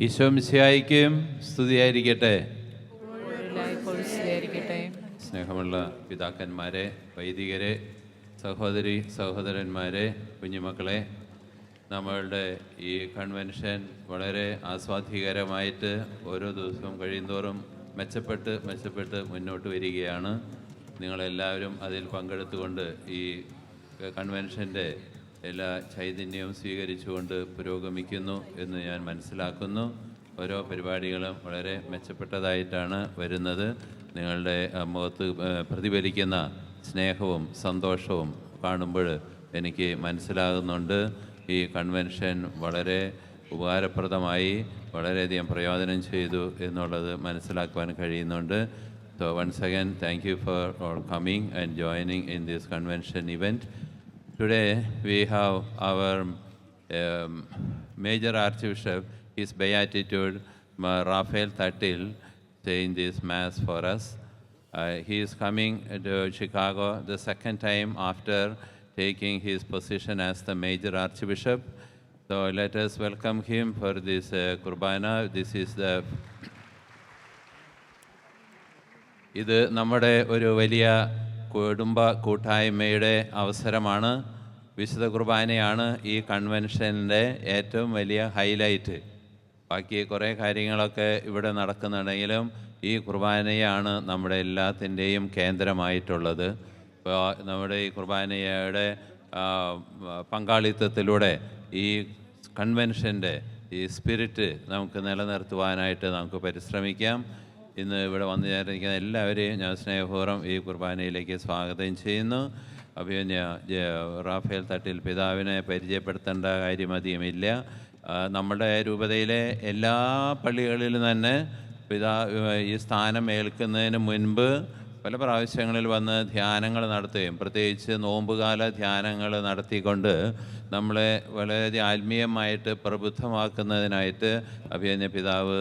ഈശോ മിശിഹായ്ക്കും സ്തുതിയായിരിക്കട്ടെ. സ്നേഹമുള്ള പിതാക്കന്മാരെ, വൈദികരെ, സഹോദരി സഹോദരന്മാരെ, കുഞ്ഞുമക്കളെ, നമ്മളുടെ ഈ കൺവെൻഷൻ വളരെ ആസ്വാദ്യകരമായിട്ട് ഓരോ ദിവസവും കഴിയുന്തോറും മെച്ചപ്പെട്ട് മുന്നോട്ട് വരികയാണ്. നിങ്ങളെല്ലാവരും അതിൽ പങ്കെടുത്തുകൊണ്ട് ഈ കൺവെൻഷൻ്റെ എല്ലാ ചൈതന്യവും സ്വീകരിച്ചുകൊണ്ട് പുരോഗമിക്കുന്നു എന്ന് ഞാൻ മനസ്സിലാക്കുന്നു. ഓരോ പരിപാടികളും വളരെ മെച്ചപ്പെട്ടതായിട്ടാണ് വരുന്നത്. നിങ്ങളുടെ മുഖത്ത് പ്രതിഫലിക്കുന്ന സ്നേഹവും സന്തോഷവും കാണുമ്പോൾ എനിക്ക് മനസ്സിലാകുന്നുണ്ട് ഈ കൺവെൻഷൻ വളരെ ഉപകാരപ്രദമായി വളരെയധികം പ്രയോജനം ചെയ്തു എന്നുള്ളത് മനസ്സിലാക്കുവാൻ കഴിയുന്നുണ്ട്. So once again, thank you for all coming and joining in this convention event. Today we have our Major Archbishop, His Beatitude Raphael Thattil, saying this Mass for us. He is coming to Chicago the second time after taking his position as the Major Archbishop. So let us welcome him for this Kurbana. This is ഇത് നമ്മുടെ ഒരു വലിയ കുടുംബ കൂട്ടായ്മയുടെ അവസരമാണ്. വിശുദ്ധ കുർബാനയാണ് ഈ കൺവെൻഷൻ്റെ ഏറ്റവും വലിയ ഹൈലൈറ്റ്. ബാക്കി കുറേ കാര്യങ്ങളൊക്കെ ഇവിടെ നടക്കുന്നുണ്ടെങ്കിലും ഈ കുർബാനയാണ് നമ്മുടെ എല്ലാത്തിൻ്റെയും കേന്ദ്രമായിട്ടുള്ളത്. ഇപ്പോൾ നമ്മുടെ ഈ കുർബാനയുടെ പങ്കാളിത്തത്തിലൂടെ ഈ കൺവെൻഷൻ്റെ ഈ സ്പിരിറ്റ് നമുക്ക് നിലനിർത്തുവാനായിട്ട് നമുക്ക് പരിശ്രമിക്കാം. ഇന്ന് ഇവിടെ വന്നു ചേർന്നിരിക്കുന്ന എല്ലാവരെയും ഞാൻ സ്നേഹപൂർവ്വം ഈ കുർബാനയിലേക്ക് സ്വാഗതം ചെയ്യുന്നു. അഭിമന്യ റാഫേൽ തട്ടിൽ പിതാവിനെ പരിചയപ്പെടുത്തേണ്ട കാര്യം അധികമില്ല. നമ്മുടെ രൂപതയിലെ എല്ലാ പള്ളികളിലും തന്നെ ഈ സ്ഥാനം ഏൽക്കുന്നതിന് മുൻപ് പല പ്രാവശ്യങ്ങളിൽ വന്ന് ധ്യാനങ്ങൾ നടത്തുകയും പ്രത്യേകിച്ച് നോമ്പുകാല ധ്യാനങ്ങൾ നടത്തിക്കൊണ്ട് നമ്മളെ വളരെ ആത്മീയമായിട്ട് പ്രബുദ്ധമാക്കുന്നതിനായിട്ട് അഭിമന്യ പിതാവ്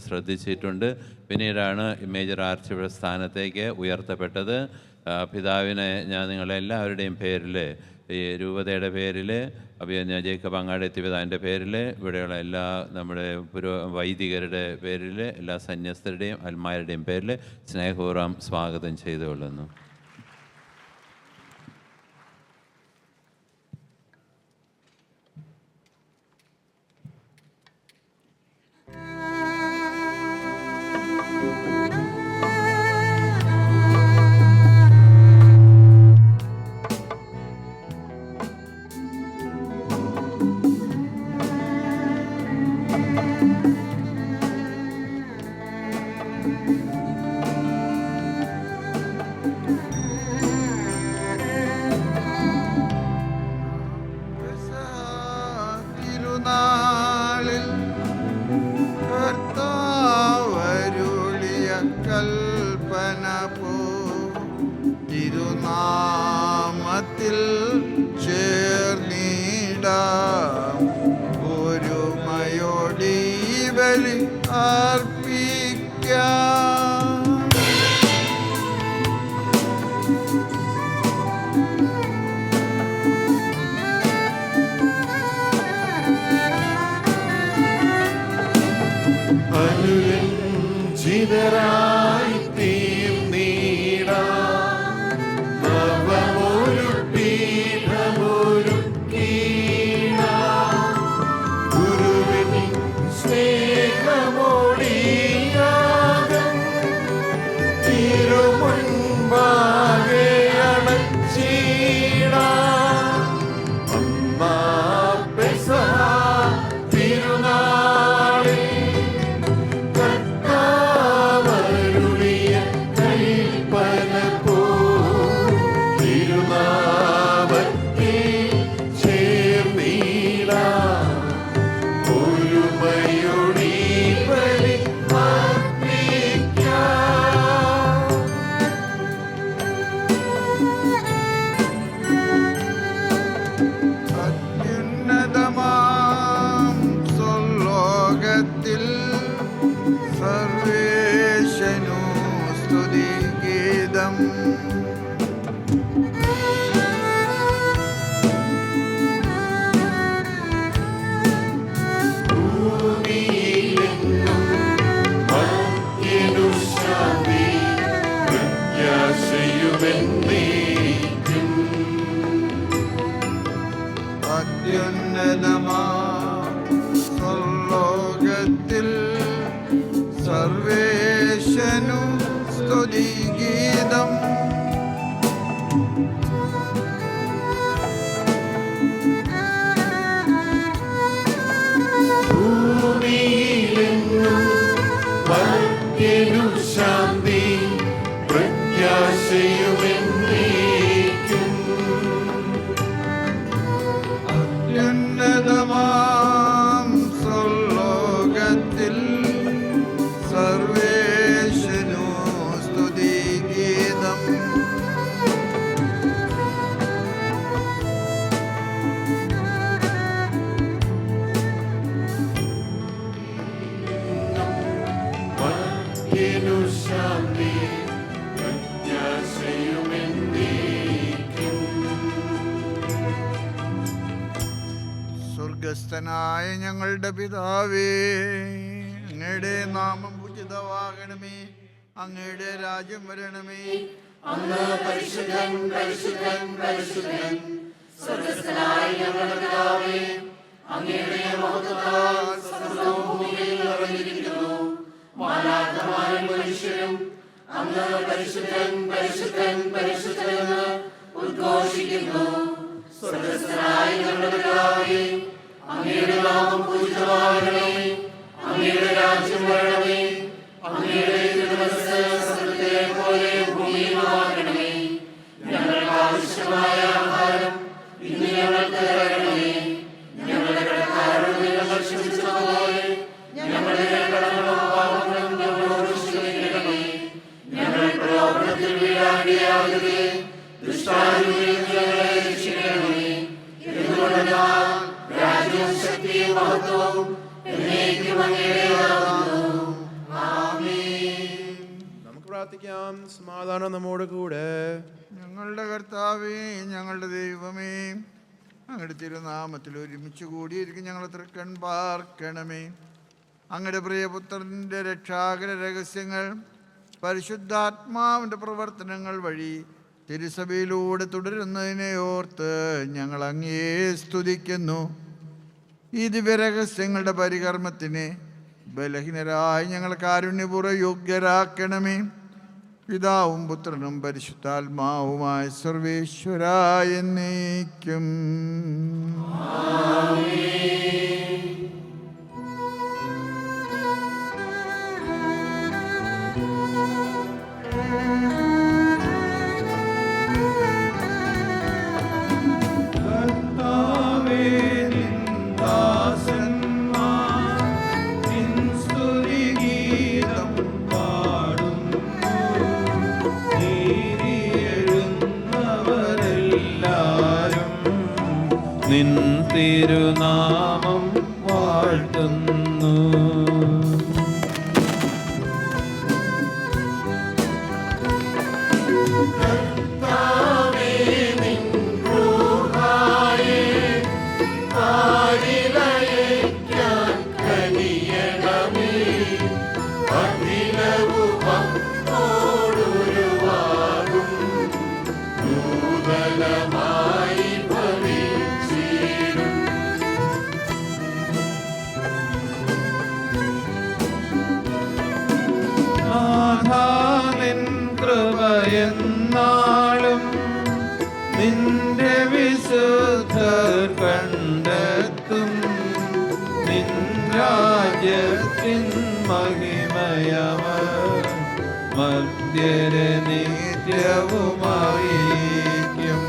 ശ്രദ്ധിച്ചിട്ടുണ്ട്. പിന്നീടാണ് മേജർ ആർച്ച് ബിഷപ്പ് സ്ഥാനത്തേക്ക് ഉയർത്തപ്പെട്ടത്. പിതാവിനെ ഞാൻ നിങ്ങളെല്ലാവരുടെയും പേരിൽ, ഈ രൂപതയുടെ പേരിൽ, അഭിമന്യ ജേക്കബ് അങ്ങാടെത്തി പിതാവിൻ്റെ പേരിൽ, ഇവിടെയുള്ള എല്ലാ നമ്മുടെ വൈദികരുടെ പേരിൽ, എല്ലാ സന്യസ്തരുടെയും അൽമാരുടെയും പേരിൽ സ്നേഹപൂർവ്വം സ്വാഗതം ചെയ്തുകൊള്ളുന്നു. സ്വർലോകത്തിൽ സർവേശനു സ്തുതിഗീതം. ഭൂമിയിലെങ്ങും ഭക്തനു ശാന്തി പ്രത്യാശയുമെന്നേക്കും. അത്യുന്നതമാം സ്വർലോകത്തിൽ സർവേശനു സ്തുതിഗീതം. ഭക്തനു ശാന്തി പ്രത്യാശയുമെന്നേക്കും. സ്വർഗസ്ഥനായ ഞങ്ങളുടെ പിതാവേ, അങ്ങയുടെ നാമം പൂജിതമാകണമേ, അങ്ങയുടെ രാജ്യം വരണമേ. അങ്ങ് പരിശുദ്ധൻ പരിശുദ്ധൻ പരിശുദ്ധൻ. സ്വർഗ്ഗസ്ഥനായ ഞങ്ങളുടെ പിതാവേ, അങ്ങയുടെ മഹത്വത്താൽ സ്വർഗ്ഗവും ഭൂമിയും നിറഞ്ഞിരിക്കുന്നു. മാലാഖമാരും മനുഷ്യരും അങ്ങ് പരിശുദ്ധൻ പരിശുദ്ധൻ പരിശുദ്ധൻ എന്ന് ഉദ്ഘോഷിക്കുന്നു. സ്വർഗ്ഗസ്ഥനായ ഞങ്ങളുടെ പിതാവേ, അങ്ങയുടെ നാമം പൂജിതമാകണമേ, അങ്ങയുടെ രാജ്യം വരണമേ, അങ്ങയുടെ തിരുമനസ്സ് സ്വർഗ്ഗത്തിലെ പോലെ ഭൂമിയിലുമാകണമേ. ഞങ്ങൾക്ക് ആവശ്യമായ ആഹാരം ഇന്ന് ഞങ്ങൾക്ക് തരണമേ. ഞങ്ങളുടെ കടക്കാരോട് ഞങ്ങൾ ക്ഷമിച്ചതുപോലെ ഞങ്ങളുടെ കടങ്ങളും പാപങ്ങളും ഞങ്ങളോട് ക്ഷമിക്കണമേ. ഞങ്ങൾ പ്രലോഭനത്തിൽ വീഴാനിടയാകരുതേ, ദുഷ്ടാരൂപിയിൽ ഞങ്ങളെ രക്ഷിക്കണമേ. എന്തുകൊണ്ടെന്നാൽ രാജ്യവും ശക്തിയും മഹത്വവും എന്നേക്കും അങ്ങയുടേതാകുന്നു. ആമേൻ. നമുക്ക് പ്രാർത്ഥിക്കാം. സമാധാനം നമ്മോട് കൂടെ. ഞങ്ങളുടെ കർത്താവേ, ഞങ്ങളുടെ ദൈവമേ, അങ്ങയുടെ തിരുനാമത്തിൽ ഒരുമിച്ച് കൂടിയിരിക്കും ഞങ്ങൾ തൃക്കൺ പാർക്കണമേ. അങ്ങയുടെ പ്രിയപുത്രൻ്റെ രക്ഷാകര രഹസ്യങ്ങൾ പരിശുദ്ധാത്മാവിൻ്റെ പ്രവർത്തനങ്ങൾ വഴി തിരുസഭയിലൂടെ തുടരുന്നതിനെ ഓർത്ത് ഞങ്ങൾ അങ്ങയെ സ്തുതിക്കുന്നു. ഈ ദിവ്യരഹസ്യങ്ങളുടെ പരികർമ്മത്തിന് ബലഹീനരായി ഞങ്ങൾ കാരുണ്യപൂർവ്വം യോഗ്യരാക്കണമേ. പിതാവും പുത്രനും പരിശുദ്ധാത്മാവുമായ സർവേശ്വരായ എന്നേക്കും. കർത്താവേ, നിൻ ദാസന്മാർ നിൻ സ്തുതിഗീതം പാടുന്നു. നീതിയെഴുന്നവരെല്ലാരും നിൻ തിരുനാമം വാഴ്ത്തുന്നു. കൃപയെന്നാളും നിന്റെ വിശുദ്ധർ കണ്ടെത്തും. നിൻ രാജ്യത്തിൻ മഹിമയവർ മധ്യരെ നിത്യവും അറിയിക്കും.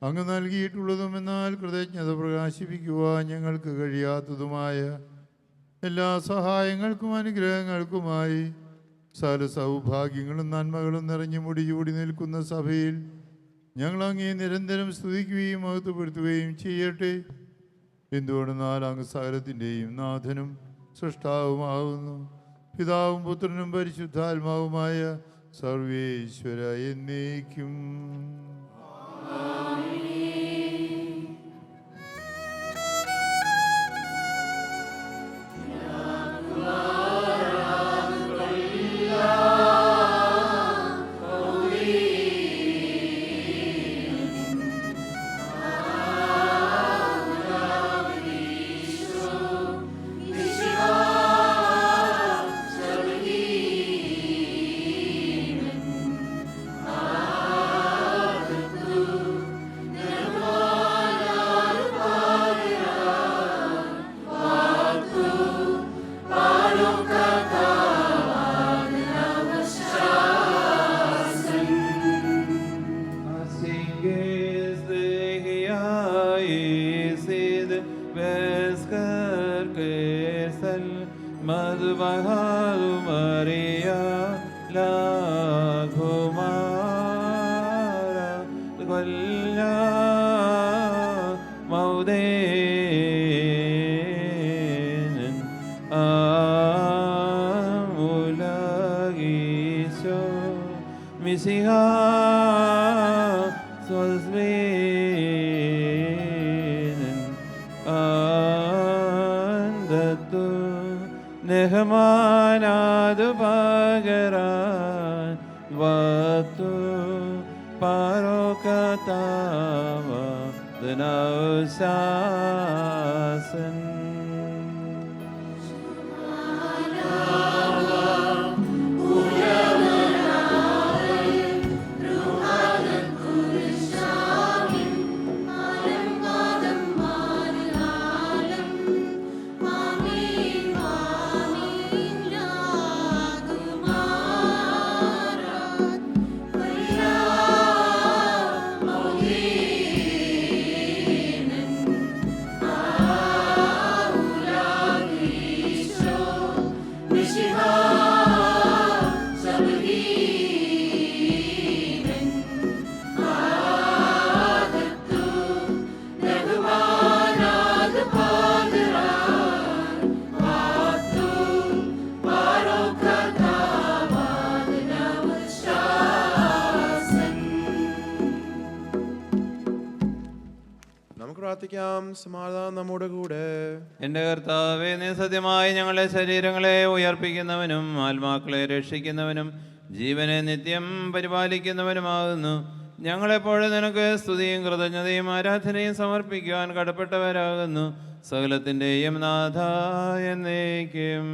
അങ്ങ് നൽകിയിട്ടുള്ളതും എന്നാൽ കൃതജ്ഞത പ്രകാശിപ്പിക്കുവാൻ ഞങ്ങൾക്ക് കഴിയാത്തതുമായ എല്ലാ സഹായങ്ങൾക്കും അനുഗ്രഹങ്ങൾക്കുമായി സകല സൗഭാഗ്യങ്ങളും നന്മകളും നിറഞ്ഞു മുടിചൂടി നിൽക്കുന്ന സഭയിൽ ഞങ്ങൾ അങ്ങേ നിരന്തരം സ്തുതിക്കുകയും മഹത്വപ്പെടുത്തുകയും ചെയ്യട്ടെ. എന്തുകൊണ്ടെന്നാൽ അങ്ങ് സകലത്തിൻ്റെയും നാഥനും സൃഷ്ടാവുമാകുന്നു. പിതാവും പുത്രനും പരിശുദ്ധാത്മാവുമായ സർവേശ്വര എന്നേക്കും. നെഹമാനാതു പകരാൻ വത്തു പരോകതാവ ദനൗശാസൻ പ്രാർത്ഥിക്കാം. സമാധാനം നമ്മുടെ കൂടെ. എൻ്റെ കർത്താവേ, നീ സത്യമായി ഞങ്ങളുടെ ശരീരങ്ങളെ ഉയർപ്പിക്കുന്നവനും ആത്മാക്കളെ രക്ഷിക്കുന്നവനും ജീവനെ നിത്യം പരിപാലിക്കുന്നവനുമാകുന്നു. ഞങ്ങളെപ്പോഴും നിനക്ക് സ്തുതിയും കൃതജ്ഞതയും ആരാധനയും സമർപ്പിക്കുവാൻ കടപ്പെട്ടവരാകുന്നു. സകലത്തിൻ്റെയും നാഥ എന്നേക്കും.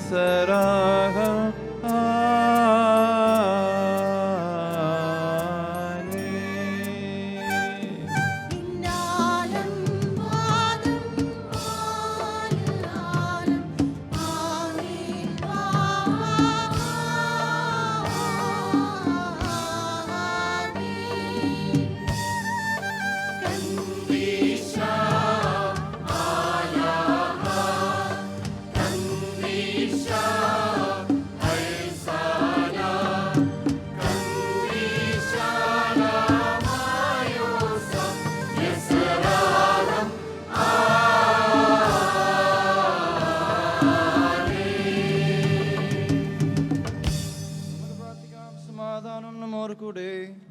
Saraha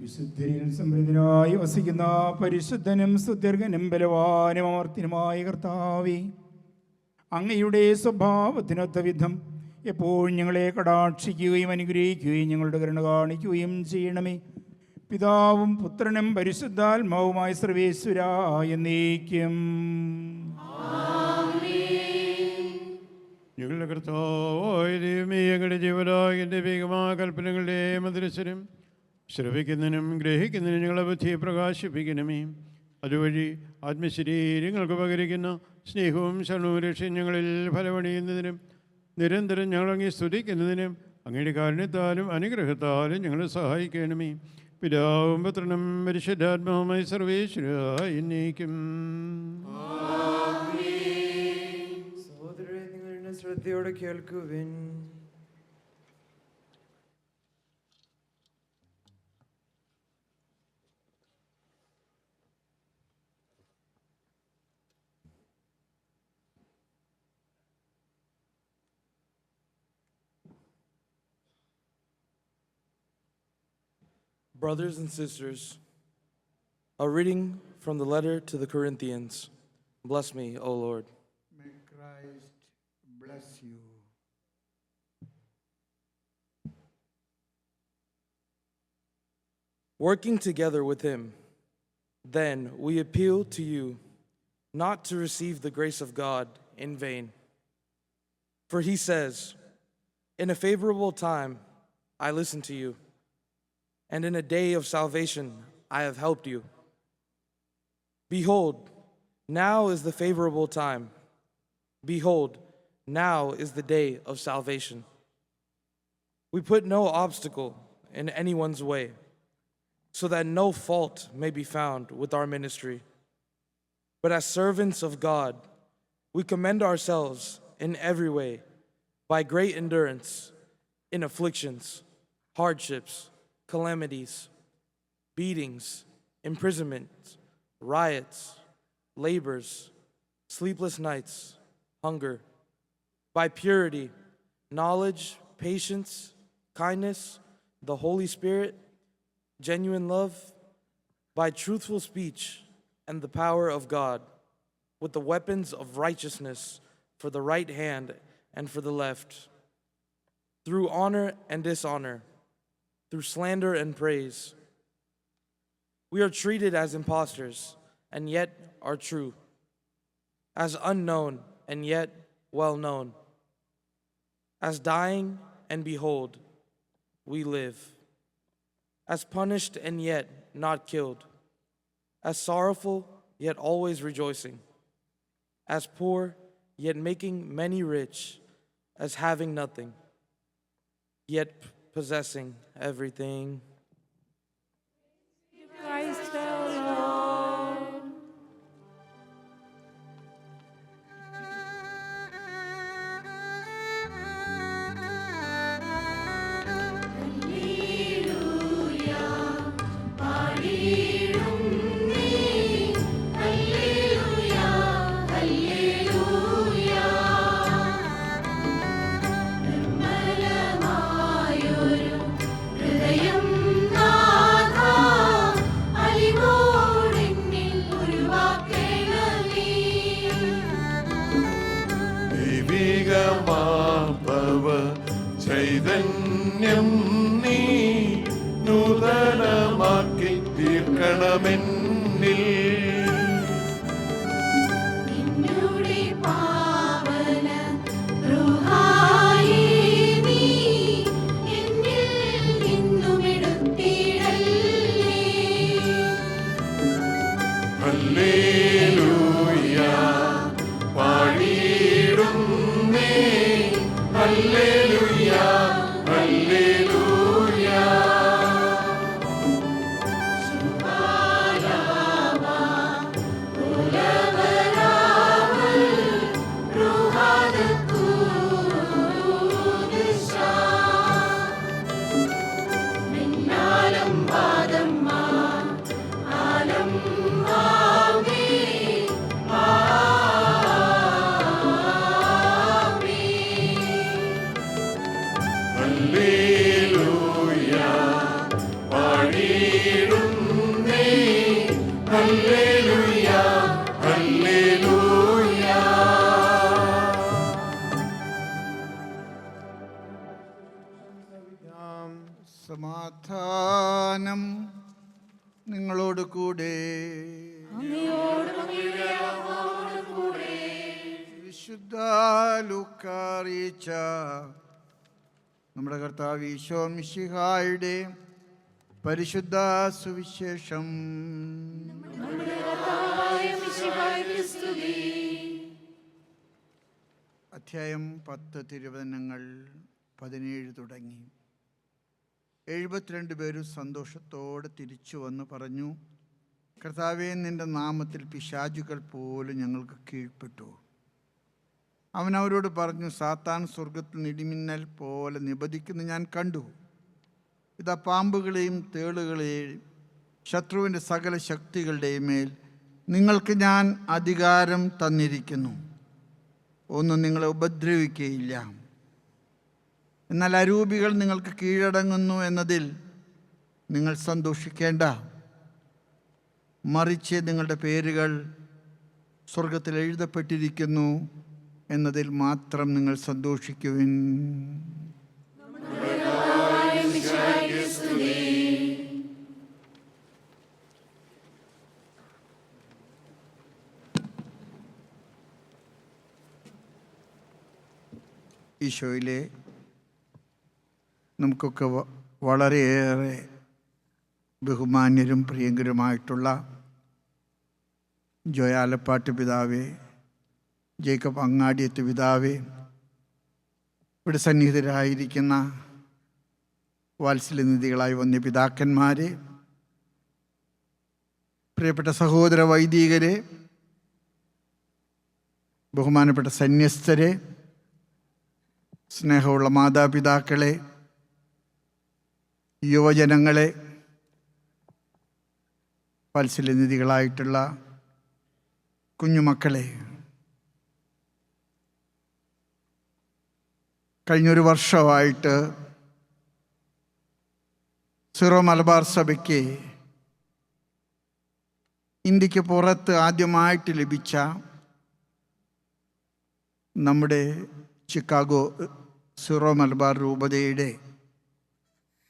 വിശുദ്ധരിൽ സമൃദ്ധനായി വസിക്കുന്ന പരിശുദ്ധനും സുദീർഘനും ബലവാനും അമർത്തിനുമായ കർത്താവേ, അങ്ങയുടെ സ്വഭാവത്തിനൊത്ത വിധം എപ്പോഴും ഞങ്ങളെ കടാക്ഷിക്കുകയും അനുഗ്രഹിക്കുകയും ഞങ്ങളുടെ കരുണ കാണിക്കുകയും ചെയ്യണമേ. പിതാവും പുത്രനും പരിശുദ്ധാത്മാവുമായ സർവേശ്വരാ എന്നേക്കും. ഞങ്ങളുടെ കർത്താവായ ദൈവമേ, ഞങ്ങളുടെ ജീവനായ ദൈവികമായ കൽപ്പനകളുടെ മധുരസ്വരം ശ്രവിക്കുന്നതിനും ഗ്രഹിക്കുന്നതിനും ഞങ്ങളെ ബുദ്ധിയെ പ്രകാശിപ്പിക്കണമേ. അതുവഴി ആത്മശരീരങ്ങൾക്ക് പകരിക്കുന്ന സ്നേഹവും ശരണവും രക്ഷയും ഞങ്ങളിൽ ഫലമണിയുന്നതിനും നിരന്തരം ഞങ്ങളങ്ങി സ്തുതിക്കുന്നതിനും അങ്ങയുടെ കാരുണ്യത്താലും അനുഗ്രഹത്താലും ഞങ്ങളെ സഹായിക്കണമേ. പിതാവും പുത്രനും പരിശുദ്ധാത്മാവുമായി സർവേശ്വരായി എന്നേക്കും. സഹോദരരെ, നിങ്ങളുടെ ശ്രദ്ധയോടെ കേൾക്കുവിൻ. Brothers and sisters, a reading from the letter to the Corinthians. Bless me, O Lord. May Christ bless you. Working together with him, then we appeal to you not to receive the grace of God in vain. For he says, "In a favorable time I listened to you, and in a day of salvation I have helped you." Behold, now is the favorable time. Behold, now is the day of salvation. We put no obstacle in anyone's way, so that no fault may be found with our ministry. But as servants of God, we commend ourselves in every way by great endurance in afflictions, hardships, calamities, beatings, imprisonments, riots, labors, sleepless nights, hunger, by purity, knowledge, patience, kindness, the Holy Spirit, genuine love, by truthful speech and the power of God, with the weapons of righteousness for the right hand and for the left, through honor and dishonor, through slander and praise. We are treated as impostors and yet are true, as unknown and yet well known, as dying and behold, we live, as punished and yet not killed, as sorrowful yet always rejoicing, as poor yet making many rich, as having nothing, yet possessing everything. Christ alone. ചൈതന്യം നീ നൂതനമാക്കി തീർക്കണമെന്നിൽ. നിന്നുടെ പാവന റുഹായേ സമാധാനം നിങ്ങളോട് കൂടെ. വിശുദ്ധ ലൂക്കാ അറിയിച്ച നമ്മുടെ കർത്താവ് ഈശോ മിശിഹായുടെ പരിശുദ്ധ സുവിശേഷം. അധ്യായം 10 തിരുവചനങ്ങൾ 17 തുടങ്ങി. 72 പേരും സന്തോഷത്തോടെ തിരിച്ചു വന്ന് പറഞ്ഞു, കർത്താവേ, നിൻ്റെ നാമത്തിൽ പിശാചുകൾ പോലും ഞങ്ങൾക്ക് കീഴ്പ്പെട്ടു. അവൻ അവരോട് പറഞ്ഞു, സാത്താൻ സ്വർഗത്തിൽ ഇടിമിന്നൽ പോലെ നിബദിക്കുന്നു ഞാൻ കണ്ടു. ഇതാ പാമ്പുകളെയും തേളുകളെയും ശത്രുവിൻ്റെ സകല ശക്തികളുടെയും മേൽ നിങ്ങൾക്ക് ഞാൻ അധികാരം തന്നിരിക്കുന്നു. ഒന്നും നിങ്ങളെ ഉപദ്രവിക്കുകയില്ല. എന്നാൽ അരൂപികൾ നിങ്ങൾക്ക് കീഴടങ്ങുന്നു എന്നതിൽ നിങ്ങൾ സന്തോഷിക്കേണ്ട. മറിച്ച് നിങ്ങളുടെ പേരുകൾ സ്വർഗത്തിൽ എഴുതപ്പെട്ടിരിക്കുന്നു എന്നതിൽ മാത്രം നിങ്ങൾ സന്തോഷിക്കുവിൻ. ഈശോയിലെ നമുക്കൊക്കെ വളരെയേറെ ബഹുമാന്യരും പ്രിയങ്കരുമായിട്ടുള്ള ജോയാലപ്പാട്ട് പിതാവേ, ജേക്കബ് അങ്ങാടിയത്ത് പിതാവേ, ഇവിടെ സന്നിഹിതരായിരിക്കുന്ന വാത്സല്യനിധികളായി വന്ന പിതാക്കന്മാരെ, പ്രിയപ്പെട്ട സഹോദര വൈദികരെ, ബഹുമാനപ്പെട്ട സന്യസ്തരെ, സ്നേഹമുള്ള മാതാപിതാക്കളെ, യുവജനങ്ങളെ, വാത്സല്യനിധികളായിട്ടുള്ള കുഞ്ഞുമക്കളെ, കഴിഞ്ഞൊരു വർഷമായിട്ട് സിറോ മലബാർ സഭയ്ക്ക് ഇന്ത്യക്ക് പുറത്ത് ആദ്യമായിട്ട് ലഭിച്ച നമ്മുടെ ചിക്കാഗോ സിറോ മലബാർ രൂപതയുടെ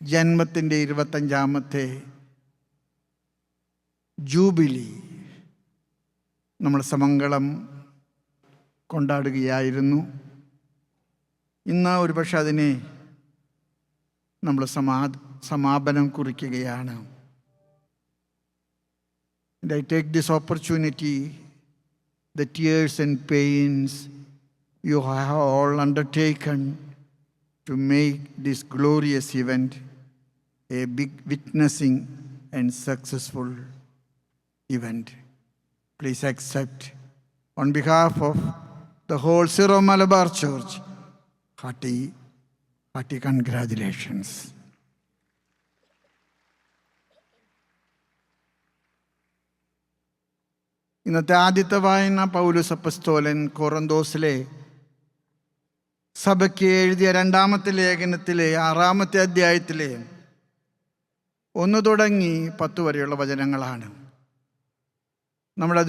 ജന്മത്തിൻ്റെ 25ാമത്തെ ജൂബിലി നമ്മൾ സമംഗളം കൊണ്ടാടുകയായിരുന്നു. ഇന്ന് ഒരുപക്ഷെ അതിനെ നമ്മൾ സമാപനം കുറിക്കുകയാണ്. And I take this opportunity, the tears and pains you have all undertaken to make this glorious event a big witnessing and successful event. Please accept, on behalf of the whole Syro Malabar Church, hearty congratulations. ഇന്നത്തെ ആദ്യത്തെ വായന പൗലോസ് അപ്പസ്തോലൻ കൊറിന്തോസിലെ സഭയ്ക്ക് എഴുതിയ 2ാമത്തെ ലേഖനത്തിലെ 6ാമത്തെ അധ്യായത്തിലെ 1 തുടങ്ങി 10 വരെയുള്ള വചനങ്ങളാണ്. നമ്മുടെ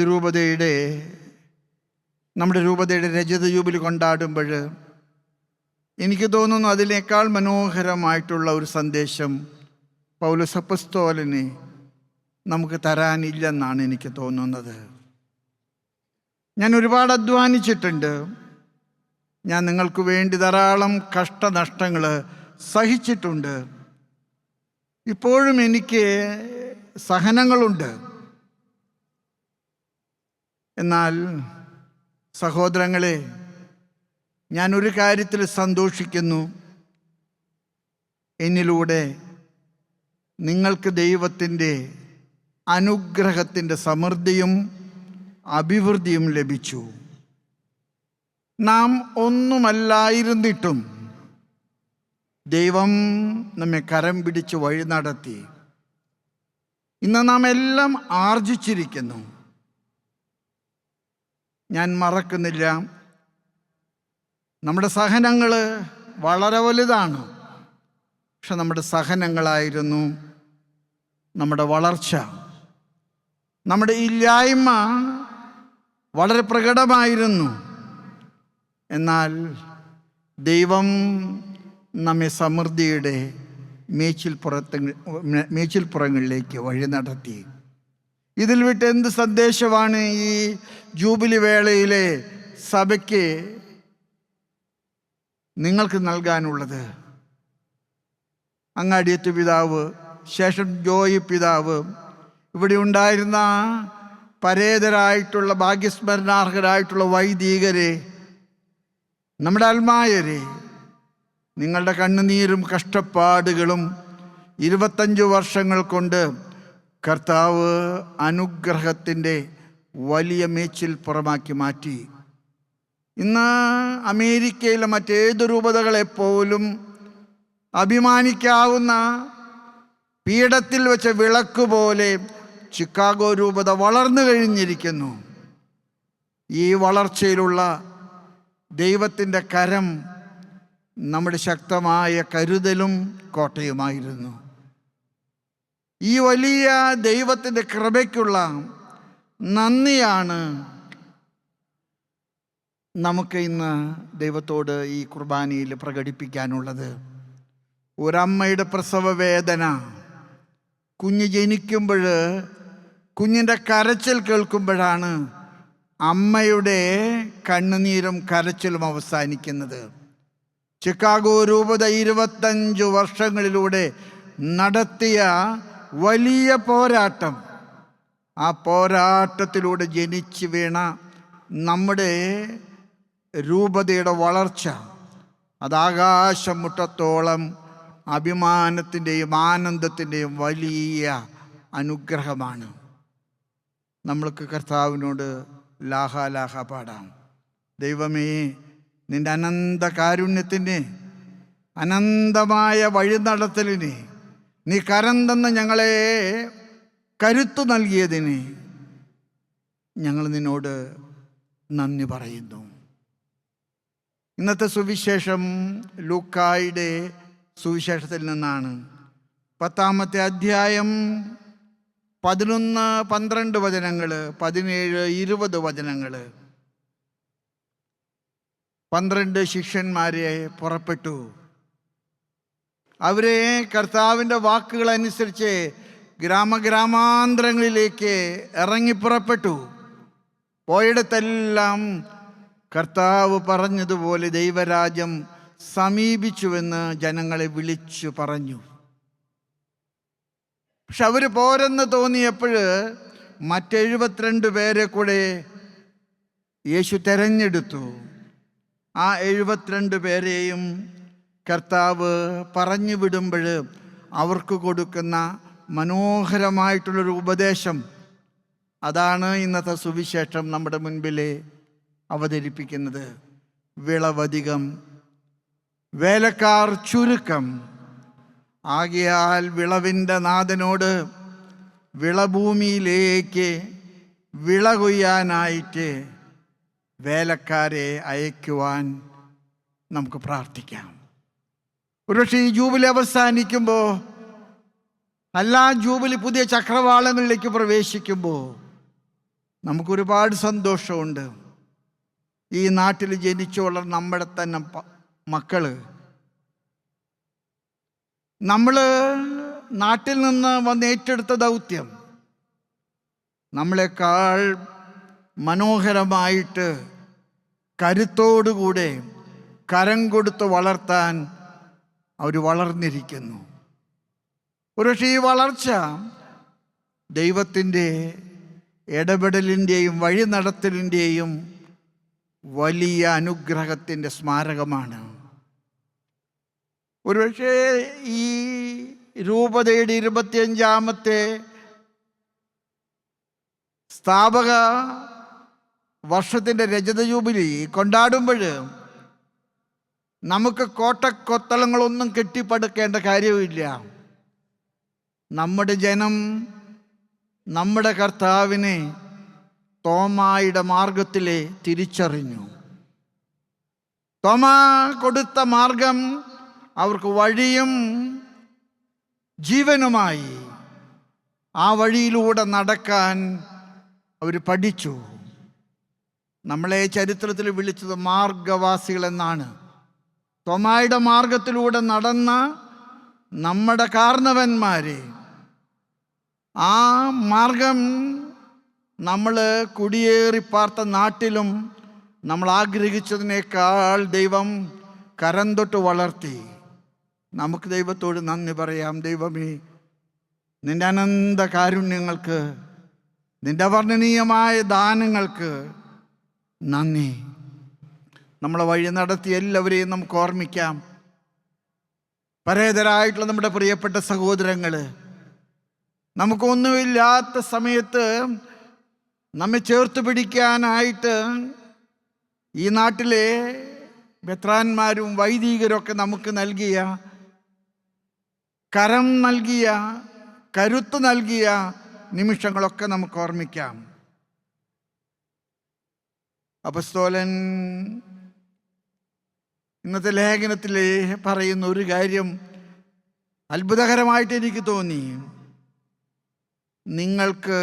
രൂപതയുടെ രജത ജൂബിലി കൊണ്ടാടുമ്പോൾ എനിക്ക് തോന്നുന്നു അതിനേക്കാൾ മനോഹരമായിട്ടുള്ള ഒരു സന്ദേശം പൗലോസ് അപ്പസ്തോലന് നമുക്ക് തരാനില്ലെന്നാണ് എനിക്ക് തോന്നുന്നത്. ഞാൻ ഒരുപാട് അധ്വാനിച്ചിട്ടുണ്ട്. ഞാൻ നിങ്ങൾക്ക് വേണ്ടി ധാരാളം കഷ്ടനഷ്ടങ്ങൾ സഹിച്ചിട്ടുണ്ട്. ഇപ്പോഴും എനിക്ക് സഹനങ്ങളുണ്ട്. എന്നാൽ സഹോദരങ്ങളെ, ഞാനൊരു കാര്യത്തിൽ സന്തോഷിക്കുന്നു. എന്നിലൂടെ നിങ്ങൾക്ക് ദൈവത്തിൻ്റെ അനുഗ്രഹത്തിൻ്റെ സമൃദ്ധിയും അഭിവൃദ്ധിയും ലഭിച്ചു. നാം ഒന്നുമല്ലായിരുന്നിട്ടും ദൈവം നമ്മെ കരം പിടിച്ച് വഴി നടത്തി. ഇന്ന് നാം എല്ലാം ആർജിച്ചിരിക്കുന്നു. ഞാൻ മറക്കുന്നില്ല, നമ്മുടെ സഹനങ്ങൾ വളരെ വലുതാണ്. പക്ഷെ നമ്മുടെ സഹനങ്ങളായിരുന്നു നമ്മുടെ വളർച്ച. നമ്മുടെ ഇല്ലായ്മ വളരെ പ്രകടമായിരുന്നു. എന്നാൽ ദൈവം നമ്മെ സമൃദ്ധിയുടെ മേച്ചിൽപ്പുറങ്ങളിലേക്ക് വഴി നടത്തി. ഇതിൽ വിട്ട് എന്ത് സന്ദേശമാണ് ഈ ജൂബിലി വേളയിലെ സഭയ്ക്ക് നിങ്ങൾക്ക് നൽകാനുള്ളത്? അങ്ങാടിയത്ത് പിതാവ്, ശേഷം ജോയി പിതാവ്, ഇവിടെ ഉണ്ടായിരുന്ന പരേതരായിട്ടുള്ള ഭാഗ്യസ്മരണാർഹരായിട്ടുള്ള വൈദികരെ, നമ്മുടെ അൽമായരെ, നിങ്ങളുടെ കണ്ണുനീരും കഷ്ടപ്പാടുകളും 25 വർഷങ്ങൾ കൊണ്ട് കർത്താവ് അനുഗ്രഹത്തിൻ്റെ വലിയ മേച്ചിൽപ്പുറമാക്കി മാറ്റി. ഇന്ന് അമേരിക്കയിലെ മറ്റേത് രൂപതകളെപ്പോലും അഭിമാനിക്കാവുന്ന പീഠത്തിൽ വെച്ച വിളക്ക് പോലെ ചിക്കാഗോ രൂപത വളർന്നു കഴിഞ്ഞിരിക്കുന്നു. ഈ വളർച്ചയിലുള്ള ദൈവത്തിൻ്റെ കരം നമ്മുടെ ശക്തമായ കരുതലും കോട്ടയുമായിരുന്നു. ഈ വലിയ ദൈവത്തിൻ്റെ കൃപയ്ക്കുള്ള നന്ദിയാണ് നമുക്ക് ഇന്ന് ദൈവത്തോട് ഈ കുർബാനയിൽ പ്രകടിപ്പിക്കാനുള്ളത്. ഒരമ്മയുടെ പ്രസവ വേദന, കുഞ്ഞ് ജനിക്കുമ്പോൾ കുഞ്ഞിൻ്റെ കരച്ചിൽ കേൾക്കുമ്പോഴാണ് അമ്മയുടെ കണ്ണുനീരും കരച്ചിലും അവസാനിക്കുന്നത്. ചിക്കാഗോ രൂപത 25 വർഷങ്ങളിലൂടെ നടത്തിയ വലിയ പോരാട്ടം, ആ പോരാട്ടത്തിലൂടെ ജനിച്ചു വീണ നമ്മുടെ രൂപതയുടെ വളർച്ച, അത് ആകാശം മുട്ടത്തോളം അഭിമാനത്തിൻ്റെയും ആനന്ദത്തിൻ്റെയും വലിയ അനുഗ്രഹമാണ്. നമ്മൾക്ക് കർത്താവിനോട് ലാഹ പാടാം. ദൈവമേ, നിൻ്റെ അനന്ത കാരുണ്യത്തിന്, അനന്തമായ വഴിനടത്തലിന്, നീ കരം തന്ന് ഞങ്ങളെ കരുത്തു നൽകിയതിന് ഞങ്ങൾ നിന്നോട് നന്ദി പറയുന്നു. ഇന്നത്തെ സുവിശേഷം ലൂക്കായുടെ സുവിശേഷത്തിൽ നിന്നാണ്. 10-ാമത്തെ അധ്യായം 11-12 വചനങ്ങൾ, 17-20 വചനങ്ങൾ. 12 ശിഷ്യന്മാരെ പുറപ്പെട്ടു. അവരെ കർത്താവിൻ്റെ വാക്കുകളനുസരിച്ച് ഗ്രാമഗ്രാമാന്തരങ്ങളിലേക്ക് ഇറങ്ങിപ്പുറപ്പെട്ടു. പോയിടത്തെല്ലാം കർത്താവ് പറഞ്ഞതുപോലെ ദൈവരാജ്യം സമീപിച്ചുവെന്ന് ജനങ്ങളെ വിളിച്ചു പറഞ്ഞു. പക്ഷെ അവർ പോരെന്ന് തോന്നിയപ്പോൾ മറ്റ് 72 പേരെ കൂടെ യേശു തെരഞ്ഞെടുത്തു. ആ 72 പേരെയും കർത്താവ് പറഞ്ഞു വിടുമ്പോൾ അവർക്ക് കൊടുക്കുന്ന മനോഹരമായിട്ടുള്ളൊരു ഉപദേശം, അതാണ് ഇന്നത്തെ സുവിശേഷം നമ്മുടെ മുൻപിൽ അവതരിപ്പിക്കുന്നത്. വിളവധികം, വേലക്കാർ ചുരുക്കം. ആകയാൽ വിളവിൻ്റെ നാഥനോട് വിളഭൂമിയിലേക്ക് വിള കൊയ്യാനായിട്ട് വേലക്കാരെ അയക്കുവാൻ നമുക്ക് പ്രാർത്ഥിക്കാം. ഒരുപക്ഷെ ഈ ജൂബിലി അവസാനിക്കുമ്പോൾ, അല്ല ജൂബിലി പുതിയ ചക്രവാളങ്ങളിലേക്ക് പ്രവേശിക്കുമ്പോൾ നമുക്കൊരുപാട് സന്തോഷമുണ്ട്. ഈ നാട്ടിൽ ജനിച്ചുള്ള നമ്മുടെ തന്നെ മക്കൾ, നമ്മൾ നാട്ടിൽ നിന്ന് വന്ന് ഏറ്റെടുത്ത ദൗത്യം നമ്മളെക്കാൾ മനോഹരമായിട്ട് കരുത്തോടുകൂടെ കരം കൊടുത്ത് വളർത്താൻ അവർ വളർന്നിരിക്കുന്നു. ഒരുപക്ഷെ ഈ വളർച്ച ദൈവത്തിൻ്റെ ഇടപെടലിൻ്റെയും വഴി നടത്തലിൻ്റെയും വലിയ അനുഗ്രഹത്തിൻ്റെ സ്മാരകമാണ്. ഒരുപക്ഷെ ഈ രൂപതയുടെ 25-ാമത്തെ സ്ഥാപക വർഷത്തിൻ്റെ രജത ജൂബിലി കൊണ്ടാടുമ്പോൾ നമുക്ക് കോട്ടക്കൊത്തളങ്ങളൊന്നും കെട്ടിപ്പടുക്കേണ്ട കാര്യമില്ല. നമ്മുടെ ജനം നമ്മുടെ കർത്താവിനെ തോമായുടെ മാർഗത്തിലെ തിരിച്ചറിഞ്ഞു. തോമ കൊടുത്ത മാർഗം അവർക്ക് വഴിയും ജീവനുമായി. ആ വഴിയിലൂടെ നടക്കാൻ അവർ പഠിച്ചു. നമ്മളെ ചരിത്രത്തിൽ വിളിച്ചത് മാർഗവാസികൾ എന്നാണ്. തോമായുടെ മാർഗത്തിലൂടെ നടന്ന നമ്മുടെ കാരണവന്മാരെ ആ മാർഗം നമ്മൾ കുടിയേറി പാർത്ത നാട്ടിലും നമ്മൾ ആഗ്രഹിച്ചതിനേക്കാൾ ദൈവം കരം തൊട്ട് വളർത്തി. നമുക്ക് ദൈവത്തോട് നന്ദി പറയാം. ദൈവമേ, നിൻ്റെ അനന്ത കാരുണ്യങ്ങൾക്ക്, നിൻ്റെ അവർണ്ണനീയമായ ദാനങ്ങൾക്ക് നന്ദി. നമ്മളെ വഴി നടത്തിയ എല്ലാവരെയും നമുക്ക് ഓർമ്മിക്കാം. പരേതരായിട്ടുള്ള നമ്മുടെ പ്രിയപ്പെട്ട സഹോദരങ്ങൾ, നമുക്കൊന്നുമില്ലാത്ത സമയത്ത് നമ്മെ ചേർത്ത് പിടിക്കാനായിട്ട് ഈ നാട്ടിലെ ബെത്രാന്മാരും വൈദികരൊക്കെ നമുക്ക് നൽകിയ, കരം നൽകിയ, കരുത്ത് നൽകിയ നിമിഷങ്ങളൊക്കെ നമുക്ക് ഓർമ്മിക്കാം. അപ്പസ്തോലൻ ഇന്നത്തെ ലേഖനത്തിൽ പറയുന്ന ഒരു കാര്യം അത്ഭുതകരമായിട്ട് എനിക്ക് തോന്നി. നിങ്ങൾക്ക്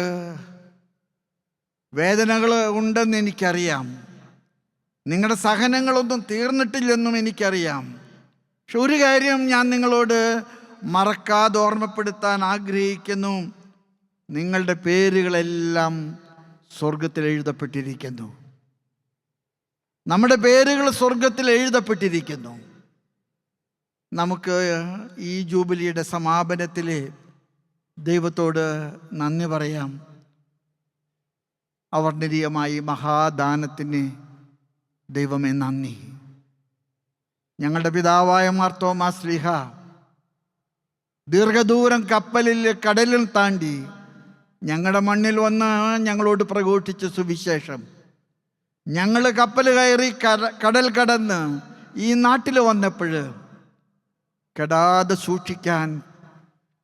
വേദനകൾ ഉണ്ടെന്ന് എനിക്കറിയാം, നിങ്ങളുടെ സഹനങ്ങളൊന്നും തീർന്നിട്ടില്ലെന്നും എനിക്കറിയാം. പക്ഷെ ഒരു കാര്യം ഞാൻ നിങ്ങളോട് മറക്കാതെ ഓർമ്മപ്പെടുത്താൻ ആഗ്രഹിക്കുന്നു. നിങ്ങളുടെ പേരുകളെല്ലാം സ്വർഗത്തിൽ എഴുതപ്പെട്ടിരിക്കുന്നു. നമ്മുടെ പേരുകൾ സ്വർഗത്തിൽ എഴുതപ്പെട്ടിരിക്കുന്നു. നമുക്ക് ഈ ജൂബിലിയുടെ സമാപനത്തിൽ ദൈവത്തോട് നന്ദി പറയാം. അവർണ്ണനീയമായി മഹാദാനത്തിന് ദൈവമേ നന്ദി. ഞങ്ങളുടെ പിതാവായ മാർ തോമാസ് ശ്ലീഹ ദീർഘദൂരം കപ്പലിൽ കടലിൽ താണ്ടി ഞങ്ങളുടെ മണ്ണിൽ വന്ന് ഞങ്ങളോട് പ്രഘോഷിച്ച സുവിശേഷം, ഞങ്ങൾ കപ്പൽ കയറി കടൽ കടന്ന് ഈ നാട്ടിൽ വന്നപ്പോൾ കെടാതെ സൂക്ഷിക്കാൻ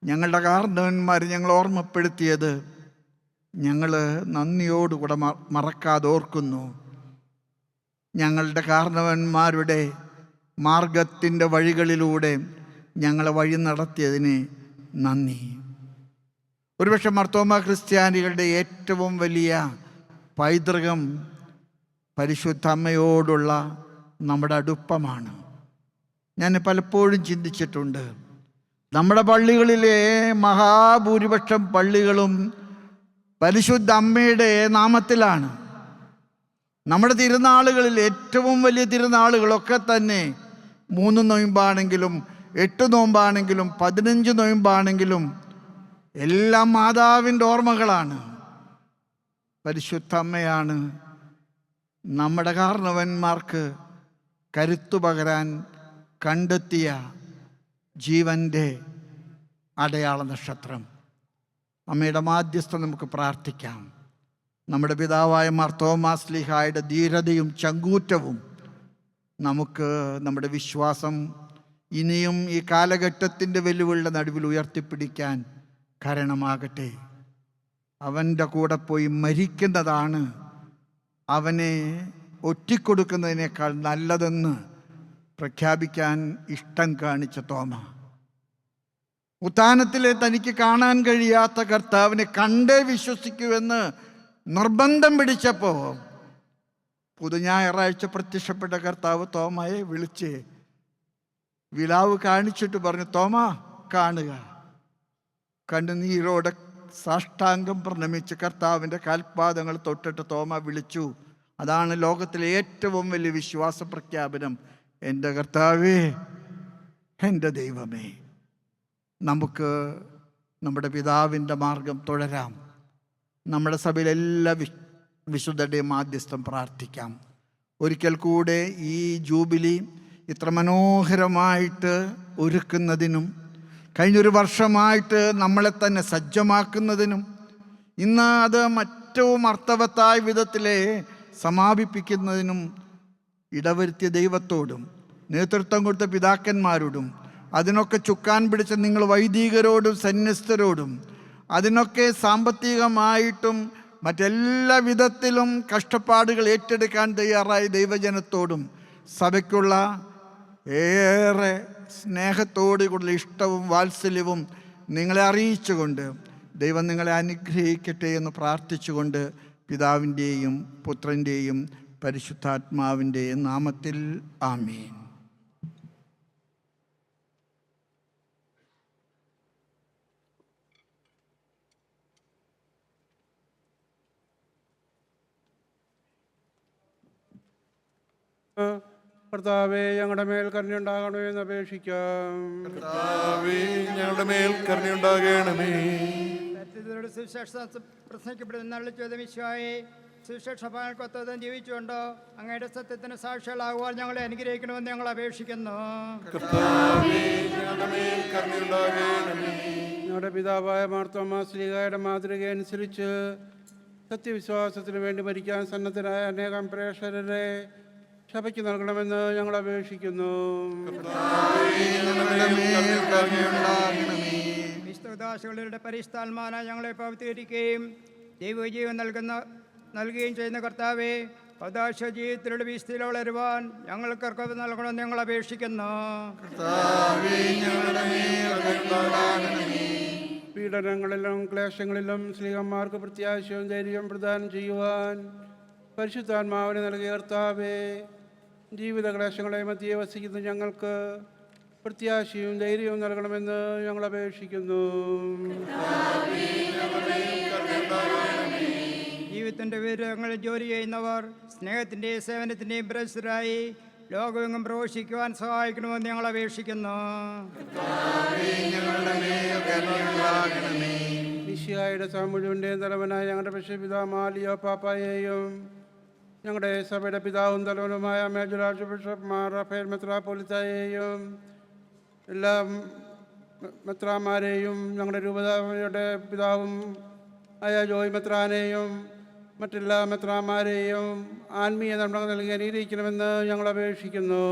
ഞങ്ങളുടെ കാരണവന്മാർ ഞങ്ങൾ ഓർമ്മപ്പെടുത്തിയത് ഞങ്ങൾ നന്ദിയോടുകൂടെ മറക്കാതെ ഓർക്കുന്നു. ഞങ്ങളുടെ കാരണവന്മാരുടെ മാർഗത്തിൻ്റെ വഴികളിലൂടെ ഞങ്ങളെ വഴി നടത്തിയതിന് നന്ദി. ഒരുപക്ഷെ മർത്തോമ ക്രിസ്ത്യാനികളുടെ ഏറ്റവും വലിയ പൈതൃകം പരിശുദ്ധ അമ്മയോടുള്ള നമ്മുടെ അടുപ്പമാണ്. ഞാൻ പലപ്പോഴും ചിന്തിച്ചിട്ടുണ്ട്, നമ്മുടെ പള്ളികളിലെ മഹാഭൂരിപക്ഷം പള്ളികളും പരിശുദ്ധ അമ്മയുടെ നാമത്തിലാണ്. നമ്മുടെ തിരുനാളുകളിൽ ഏറ്റവും വലിയ തിരുനാളുകളൊക്കെ തന്നെ 3 നോയമ്പാണെങ്കിലും 8 നോമ്പാണെങ്കിലും 15 നോയമ്പാണെങ്കിലും എല്ലാം മാതാവിൻ്റെ ഓർമ്മകളാണ്. പരിശുദ്ധ അമ്മയാണ് നമ്മുടെ കാരണവന്മാർക്ക് കരുത്തു പകരാൻ കണ്ടെത്തിയ ജീവൻ്റെ അടയാള നക്ഷത്രം. അമ്മയുടെ മാധ്യസ്ഥം നമുക്ക് പ്രാർത്ഥിക്കാം. നമ്മുടെ പിതാവായ മാർ തോമാസ് ശ്ലീഹായുടെ ധീരതയും ചങ്കൂറ്റവും നമുക്ക് നമ്മുടെ വിശ്വാസം ഇനിയും ഈ കാലഘട്ടത്തിൻ്റെ വെല്ലുവിളിയുടെ നടുവിൽ ഉയർത്തിപ്പിടിക്കാൻ കാരണമാകട്ടെ. അവൻ്റെ കൂടെ പോയി മരിക്കുന്നതാണ് അവനെ ഒറ്റിക്കൊടുക്കുന്നതിനേക്കാൾ നല്ലതെന്ന് പ്രഖ്യാപിക്കാൻ ഇഷ്ടം കാണിച്ച തോമ, ഉത്ഥാനത്തിലെ തനിക്ക് കാണാൻ കഴിയാത്ത കർത്താവിനെ കണ്ടേ വിശ്വസിക്കുമെന്ന് നിർബന്ധം പിടിച്ചപ്പോൾ പുതുഞായറാഴ്ച പ്രത്യക്ഷപ്പെട്ട കർത്താവ് തോമയെ വിളിച്ച് വിലാവ് കാണിച്ചിട്ട് പറഞ്ഞു, തോമ കാണുക. കണ്ണുനീരോടെ സാഷ്ടാംഗം പ്രണമിച്ച് കർത്താവിൻ്റെ കാൽപാദങ്ങൾ തൊട്ടിട്ട് തോമ വിളിച്ചു. അതാണ് ലോകത്തിലെ ഏറ്റവും വലിയ വിശ്വാസ പ്രഖ്യാപനം. എൻ്റെ കർത്താവേ, എൻ്റെ ദൈവമേ. നമുക്ക് നമ്മുടെ പിതാവിൻ്റെ മാർഗം തുടരാം. നമ്മുടെ സഭയിൽ എല്ലാ വിശുദ്ധരുടെയും മാധ്യസ്ഥം പ്രാർത്ഥിക്കാം. ഒരിക്കൽ കൂടെ ഈ ജൂബിലി ഇത്ര മനോഹരമായിട്ട് ഒരുക്കുന്നതിനും കഴിഞ്ഞൊരു വർഷമായിട്ട് നമ്മളെ തന്നെ സജ്ജമാക്കുന്നതിനും ഇന്ന് അത് മറ്റവും അർത്ഥവത്തായ വിധത്തിലെ സമാപിപ്പിക്കുന്നതിനും ഇടവരുത്തിയ ദൈവത്തോടും നേതൃത്വം കൊടുത്ത പിതാക്കന്മാരോടും അതിനൊക്കെ ചുക്കാൻ പിടിച്ച നിങ്ങൾ വൈദികരോടും സന്യസ്തരോടും അതിനൊക്കെ സാമ്പത്തികമായിട്ടും മറ്റെല്ലാ വിധത്തിലും കഷ്ടപ്പാടുകൾ ഏറ്റെടുക്കാൻ തയ്യാറായ ദൈവജനത്തോടും സഭയ്ക്കുള്ള ഏറെ സ്നേഹത്തോടുകൂടുള്ള ഇഷ്ടവും വാത്സല്യവും നിങ്ങളെ അറിയിച്ചുകൊണ്ട് ദൈവം നിങ്ങളെ അനുഗ്രഹിക്കട്ടെ എന്ന് പ്രാർത്ഥിച്ചുകൊണ്ട് പിതാവിൻ്റെയും പുത്രൻ്റെയും പരിശുദ്ധാത്മാവിൻ്റെയും നാമത്തിൽ ആമേൻ. കർത്താവേ ഞങ്ങളുടെ മേൽ കരുണയുണ്ടാകണമെന്ന് അപേക്ഷിക്കാം. കർത്താവേ, ഞങ്ങളുടെ മേൽ കരുണയുണ്ടാകണമേ. സത്യത്തിലൂടെ സുവിശേഷം പ്രസംഗിക്കപ്പെടുന്ന ചോദ്യമിശ്വായെ സുവിശേഷപാലക്കൊത്തതും ജീവിച്ചുകൊണ്ട് അങ്ങയുടെ സത്യത്തിന് സാക്ഷികളാകുവാൻ ഞങ്ങളെ അനുഗ്രഹിക്കണമെന്ന് ഞങ്ങൾ അപേക്ഷിക്കുന്നു. കർത്താവേ, ഞങ്ങളുടെ മേൽ കരുണയുണ്ടാകണമേ. ഞങ്ങളുടെ പിതാവായ മാർത്തോമാ ശ്ലീഹായുടെ മാതൃക അനുസരിച്ച് സത്യവിശ്വാസത്തിന് വേണ്ടി മരിക്കാൻ സന്നദ്ധരായ അനേകം പ്രേക്ഷകരെ സഭയ്ക്ക് നൽകണമെന്ന് ഞങ്ങൾ അപേക്ഷിക്കുന്നു. വിശുദ്ധദാസികളുടെ പരിശുദ്ധാത്മാന ഞങ്ങളെ പവിത്രീകരിക്കുകയും ദൈവജീവൻ നൽകുകയും ചെയ്യുന്ന കർത്താവെ, അവദാശ ജീവിതത്തിലൂടെ വിശുദ്ധിയിൽ വളരുവാൻ ഞങ്ങൾക്ക് കർത്തവ്യം നൽകണമെന്ന് ഞങ്ങൾ അപേക്ഷിക്കുന്നു. പീഡനങ്ങളിലും ക്ലേശങ്ങളിലും സ്ത്രീകന്മാർക്ക് പ്രത്യാശയും ധൈര്യവും പ്രദാനം ചെയ്യുവാൻ പരിശുദ്ധാത്മാവിനെ നൽകിയ കർത്താവേ, ജീവിത ക്ലേശങ്ങളെ മധ്യേ വസിക്കുന്ന ഞങ്ങൾക്ക് പ്രത്യാശയും ധൈര്യവും നൽകണമെന്ന് ഞങ്ങൾ അപേക്ഷിക്കുന്നു. ജീവിതത്തിൻ്റെ വിവരങ്ങളിൽ ജോലി ചെയ്യുന്നവർ സ്നേഹത്തിൻ്റെയും സേവനത്തിൻ്റെയും പ്രേക്ഷിതരായി ലോകമെങ്ങും പ്രവേശിക്കുവാൻ സഹായിക്കണമെന്ന് ഞങ്ങൾ അപേക്ഷിക്കുന്നു. ഈശോയുടെ മുഴുവൻ്റെയും തലവനായ ഞങ്ങളുടെ ബിഷപ്പിതാ മാലിയോ പാപ്പായെയും ഞങ്ങളുടെ സഭയുടെ പിതാവും തലവനുമായ major archbishop Mar Raphael മെത്രാപ്പൊലിത്തായെയും എല്ലാ മെത്രാന്മാരെയും ഞങ്ങളുടെ രൂപതയുടെ പിതാവും ആയ ജോയ് മെത്രാനെയും മറ്റെല്ലാ മെത്രാന്മാരെയും ആത്മീയ നന്മ നൽകി അനുഗ്രഹിക്കണമെന്ന് ഞങ്ങൾ അപേക്ഷിക്കുന്നു.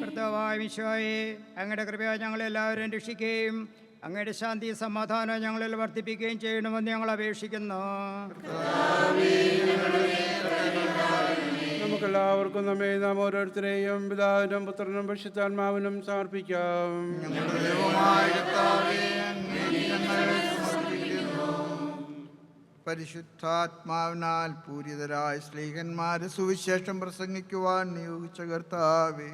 കർത്താവായ ഈശോയെ, അങ്ങയുടെ കൃപയാൽ ഞങ്ങളെല്ലാവരും രക്ഷിക്കുകയും അങ്ങയുടെ ശാന്തി സമാധാനം ഞങ്ങളിൽ വർദ്ധിപ്പിക്കുകയും ചെയ്യണമെന്ന് ഞങ്ങൾ അപേക്ഷിക്കുന്നു. നമുക്കെല്ലാവർക്കും നമ്മെ നാം ഓരോരുത്തരെയും പിതാവിനും പുത്രനും പരിശുദ്ധാത്മാവിനും സമർപ്പിക്കാം. പരിശുദ്ധാത്മാവിനാൽ പൂരിതരായ സ്ലീഹന്മാരെ സുവിശേഷം പ്രസംഗിക്കുവാൻ നിയോഗിച്ച കർത്താവേ,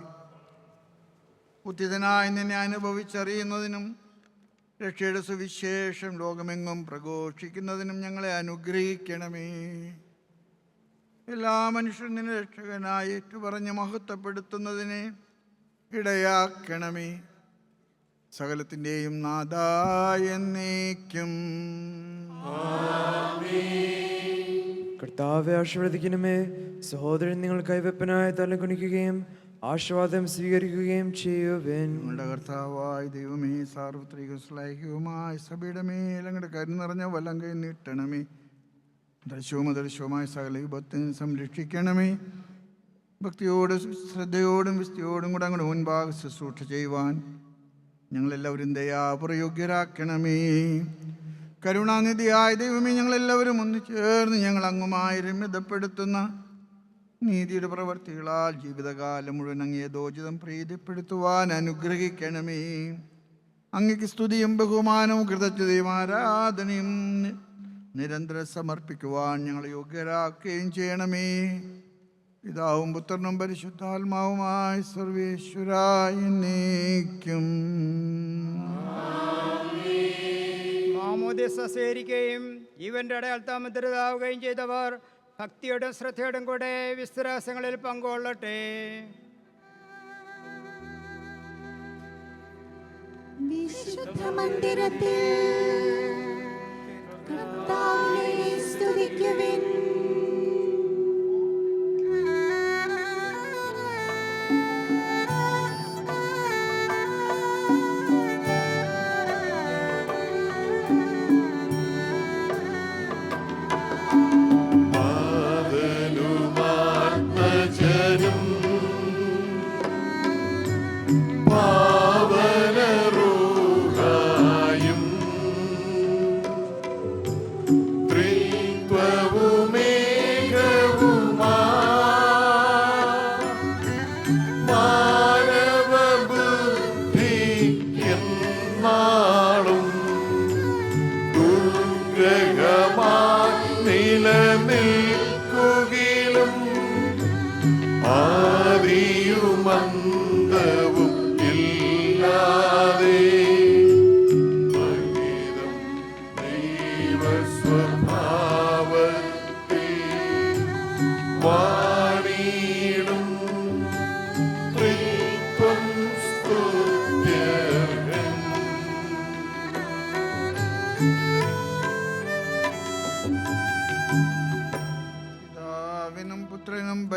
ഉത്തിതനായി നിന്നെ അനുഭവിച്ചറിയുന്നതിനും രക്ഷയുടെ സുവിശേഷം ലോകമെങ്ങും പ്രഘോഷിക്കുന്നതിനും ഞങ്ങളെ അനുഗ്രഹിക്കണമേ. എല്ലാ മനുഷ്യരും നിന്നെ രക്ഷകനായി ഏറ്റുപറഞ്ഞ് മഹത്വപ്പെടുത്തുന്നതിനെ ഇടയാക്കണമേ. സകലത്തിൻ്റെയും നാഥായ എന്നേക്കും. കർത്താവെ ആശീർവദിക്കണമേ. സഹോദരൻ നിങ്ങൾ കൈവെപ്പനായി തലകുനിക്കുകയും ആശീർവാദം സ്വീകരിക്കുകയും ചെയ്യുവിൻ. ഞങ്ങളുടെ കർത്താവായ ദൈവമേ, സാർവത്രിക ശ്ലൈഹ്യവുമായ സഭയുടെ മേൽ അങ്ങയുടെ കരുണ നിറഞ്ഞ വലം കൈ നീട്ടണമേ. ദർശവും അദർശവുമായ സകല വിപത്തിനും സംരക്ഷിക്കണമേ. ഭക്തിയോടും ശ്രദ്ധയോടും വിസ്തയോടും കൂടെ അങ്ങോട്ട് മുൻപാകെ ശുശ്രൂഷ ചെയ്യുവാൻ ഞങ്ങളെല്ലാവരും ദയാപുരയോഗ്യരാക്കണമേ. കരുണാനിധിയായ ദൈവമേ, ഞങ്ങളെല്ലാവരും ഒന്നു ചേർന്ന് ഞങ്ങൾ അങ്ങുമായി രമ്യതപ്പെടുത്തുന്ന നീതിയുടെ പ്രവർത്തികളാൽ ജീവിതകാലം മുഴുവൻ അങ്ങയെ ദോചിതം പ്രീതിപ്പെടുത്തുവാൻ അനുഗ്രഹിക്കണമേ. അങ്ങയ്ക്ക് സ്തുതിയും ബഹുമാനവും കൃതജ്ഞതയും ആരാധനയും നിരന്തരം സമർപ്പിക്കുവാൻ ഞങ്ങൾ യോഗ്യരാക്കുകയും ചെയ്യണമേ. പിതാവും പുത്രനും പരിശുദ്ധാത്മാവുമായ സർവേശ്വരായ എന്നേക്കും. മാമോദിസ സ്വീകരിക്കുകയും ജീവന്റെ അടയാളത്താൽ മുദ്രിതരാവുകയും ചെയ്തവർ ഭക്തിയോടും ശ്രദ്ധയോടും കൂടെ വിശ്വാസങ്ങളിൽ പങ്കുകൊള്ളട്ടെ. വിശുദ്ധ മന്ദിരത്തിൽ കർത്താവിനെ സ്തുതിക്കുവിൻ.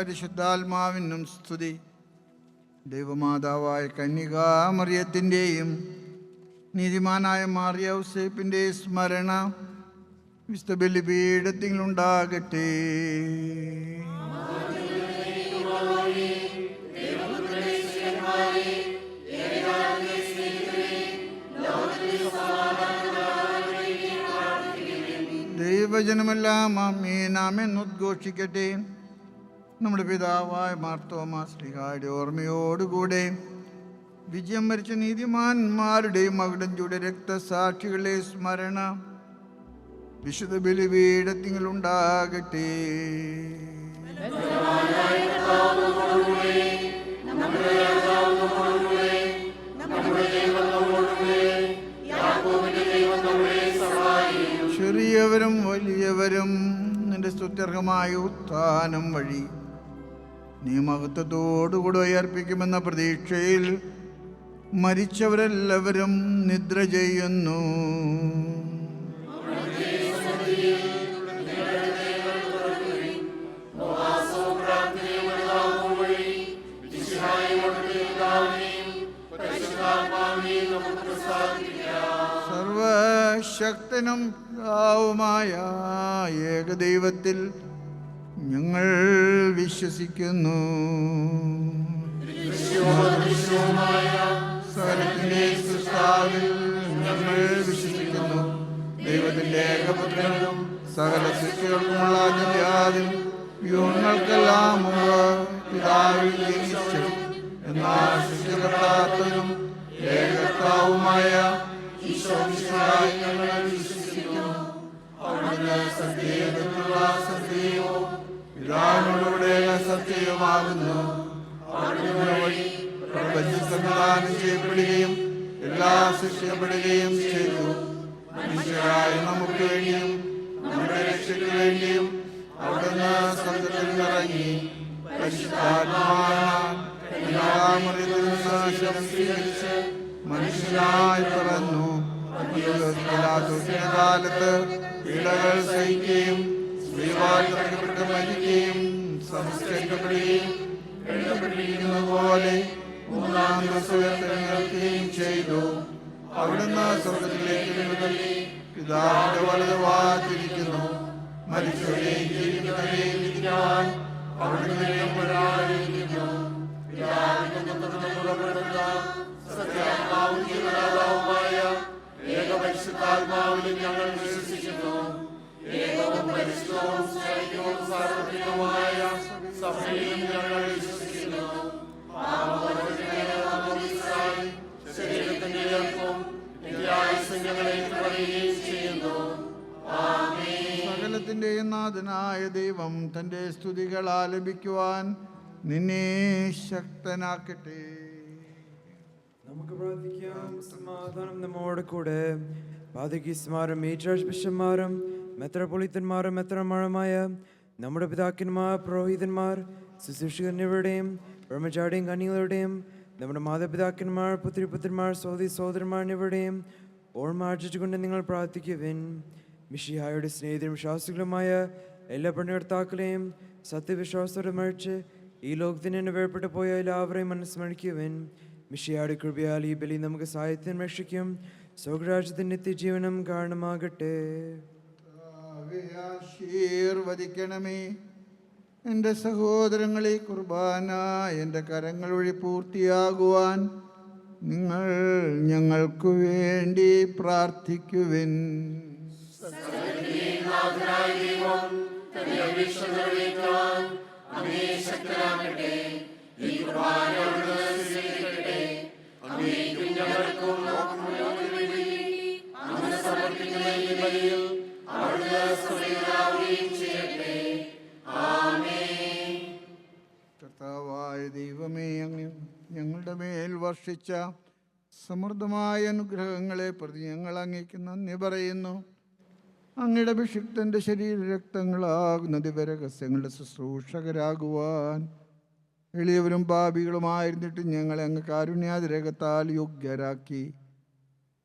പരിശുദ്ധാത്മാവിനും സ്തുതി. ദൈവമാതാവായ കന്യകാമറിയത്തിൻ്റെയും നീതിമാനായ മാറിയ ഔസേപ്പിൻ്റെ സ്മരണ വിശുദ്ധ ബലിപീഠത്തിലുണ്ടാകട്ടെ. ദൈവജനമെല്ലാം ആമേൻ ആമേൻ ഉദ്ഘോഷിക്കട്ടെ. നമ്മുടെ പിതാവായ മാർത്തോമാ ശ്ലീഹായുടെ ഓർമ്മയോടുകൂടെ വിജയം വരിച്ച നീതിമാന്മാരുടെയും മകുടഞ്ചൂടെ രക്തസാക്ഷികളെ സ്മരണ വിശുദ്ധ ബലിപീഠത്തിലുണ്ടാകട്ടെ. ചെറിയവരും വലിയവരും നിന്റെ സ്തുത്യർഹമായ ഉത്ഥാനം വഴി നീ മഹത്വത്തോടുകൂടെ ഉയർപ്പിക്കുമെന്ന പ്രതീക്ഷയിൽ മരിച്ചവരെല്ലാവരും നിദ്ര ചെയ്യുന്നു. സർവശക്തനും പിതാവുമായ ഏകദൈവത്തിൽ ഞങ്ങൾ വിശ്വസിക്കുന്നു. സകലത്തിന്റെ സൃഷ്ടാവിൽ ഞങ്ങൾ വിശ്വസിക്കുന്നു. ദൈവത്തിന്റെ ഏകപുത്രനും സകല സൃഷ്ടികൾക്കുമുള്ള ആദ്യം യുഗങ്ങൾക്കെല്ലാം പിതാവിൽ ജനിച്ചു എന്നാൽ സൃഷ്ടികർത്താത്തനും ഏകർത്താവുമായ ഈശോമിശിഹായിൽ ഞങ്ങൾ വിശ്വസിക്കുന്നു. അവിടുന്ന് സത്യത്തിലുള്ള സത്യവും പിതാവിനോടുകൂടെ സത്യവുമാകുന്നു. അവിടുന്ന് വഴി പ്രപഞ്ചം സംവിധാനം ചെയ്യപ്പെടുകയും എല്ലാം സൃഷ്ടിക്കപ്പെടുകയും ചെയ്തു. മനുഷ്യരായ നമുക്ക് വേണ്ടിയും നമ്മുടെ രക്ഷയ്ക്ക് വേണ്ടിയും അവിടുന്ന് സ്വർഗ്ഗത്തിൽ നിറങ്ങി പരിശുദ്ധാത്മാവിനാൽ കന്യകാമറിയത്തിൽ നിന്ന് സ്വീകരിച്ച് മനുഷ്യനായി പിറന്നു. കാലത്ത് പീഡകൾ സഹിക്കുകയും സ്ത്രീവാൽ തറക്കപ്പെട്ട് മരിക്കുകയും സംസ്കരിക്കപ്പെടുകയും എഴുതപ്പെട്ടിരിക്കുന്നത് പോലെ മൂന്നാം ദിവസം ഉയർത്തെഴുന്നേൽക്കുകയും ചെയ്തു. അവിടുന്ന് സ്വർഗ്ഗത്തിലേക്ക് എഴുന്നള്ളി പിതാവിന്റെ വലത് ഭാഗത്തിരിക്കുന്നു. മരിച്ചവരെയും ജീവിക്കുന്നവരെയും വിധിക്കാൻ അവിടുന്ന് എഴുന്നള്ളിയിരിക്കുന്നു. പിതാവിന്റെ പുത്രനും പുറപ്പെടുന്ന സത്യാത്മാവും ജീവനാഥാവുമായ ഏകപരിശുദ്ധാത്മാവിലും ഞങ്ങൾ വിശ്വസിക്കുന്നു. ഏകവും പരിശുദ്ധവും സൈക്യവും സാർവത്രികവുമായ സഭയിലും ഞങ്ങൾ വിശ്വസിക്കുന്നു. ശരീരത്തിന്റെ ഉയർപ്പും നിത്യായുസ്സും ഞങ്ങൾ ഏറ്റുപറയുകയും ചെയ്യുന്നു. സകലത്തിന്റെയും നാഥനായ ദൈവം തന്റെ സ്തുതികൾ ആലപിക്കുവാൻ നിന്നെ ശക്തനാക്കട്ടെ. നമുക്ക് പ്രാർത്ഥിക്കാം. സമാധാനം നമ്മോട് കൂടെ. പാതികീസ്മാരും മേച്ചാർച്ച് ബിഷപ്പ്മാരും മെത്രാപ്പൊലീത്തന്മാരും മെത്രാന്മാരുമായ നമ്മുടെ പിതാക്കന്മാർ, പുരോഹിതന്മാർ, ശുശ്രൂഷകന്മാരുടെയും ബ്രഹ്മചാരിയും കന്യകളുടെയും നമ്മുടെ മാതാപിതാക്കന്മാർ, പുത്രിപുത്രന്മാർ, സഹോദരി സഹോദരന്മാരുടെയും ഓർമ്മ ആർജിച്ചുകൊണ്ട് നിങ്ങൾ പ്രാർത്ഥിക്കുവിൻ. മിശിഹായുടെ സ്നേഹിതരും വിശ്വാസികളുമായ എല്ലാ പണികർത്താക്കളെയും സത്യവിശ്വാസത്തോടെ മരിച്ച് ഈ ലോകത്തിന് തന്നെ വേർപെട്ടു പോയ എല്ലാവരെയും മനസ്മരിക്കുവിൻ. മിശിഹായുടെ കൃപയാൽ ഈ ബലി നമുക്ക് സാഹിത്യം രക്ഷിക്കും സ്വർഗ്ഗരാജ്യത്തിന്റെ നിത്യജീവനം കാരണമാകട്ടെ. ആശീർവദിക്കണമേ. എൻ്റെ സഹോദരങ്ങളെ, കുർബാന എൻ്റെ കരങ്ങൾ വഴി പൂർത്തിയാകുവാൻ നിങ്ങൾ ഞങ്ങൾക്ക് വേണ്ടി പ്രാർത്ഥിക്കുവിൻ. കർത്താവായ ദൈവമേ, അങ്ങ് ഞങ്ങളുടെ മേൽ വർഷിച്ച സമൃദ്ധമായ അനുഗ്രഹങ്ങളെ പ്രതി ഞങ്ങൾ അങ്ങേക്ക് നന്ദി പറയുന്നു. അങ്ങയുടെ അഭിഷിക്തൻ്റെ ശരീരരക്തങ്ങളാകുന്ന ദിവരഹസ്യങ്ങളുടെ ശുശ്രൂഷകരാകുവാൻ എളിയവരും പാപികളുമായിരുന്നിട്ട് ഞങ്ങളെ അങ്ങ് കാരുണ്യാതിരകത്താൽ യോഗ്യരാക്കി.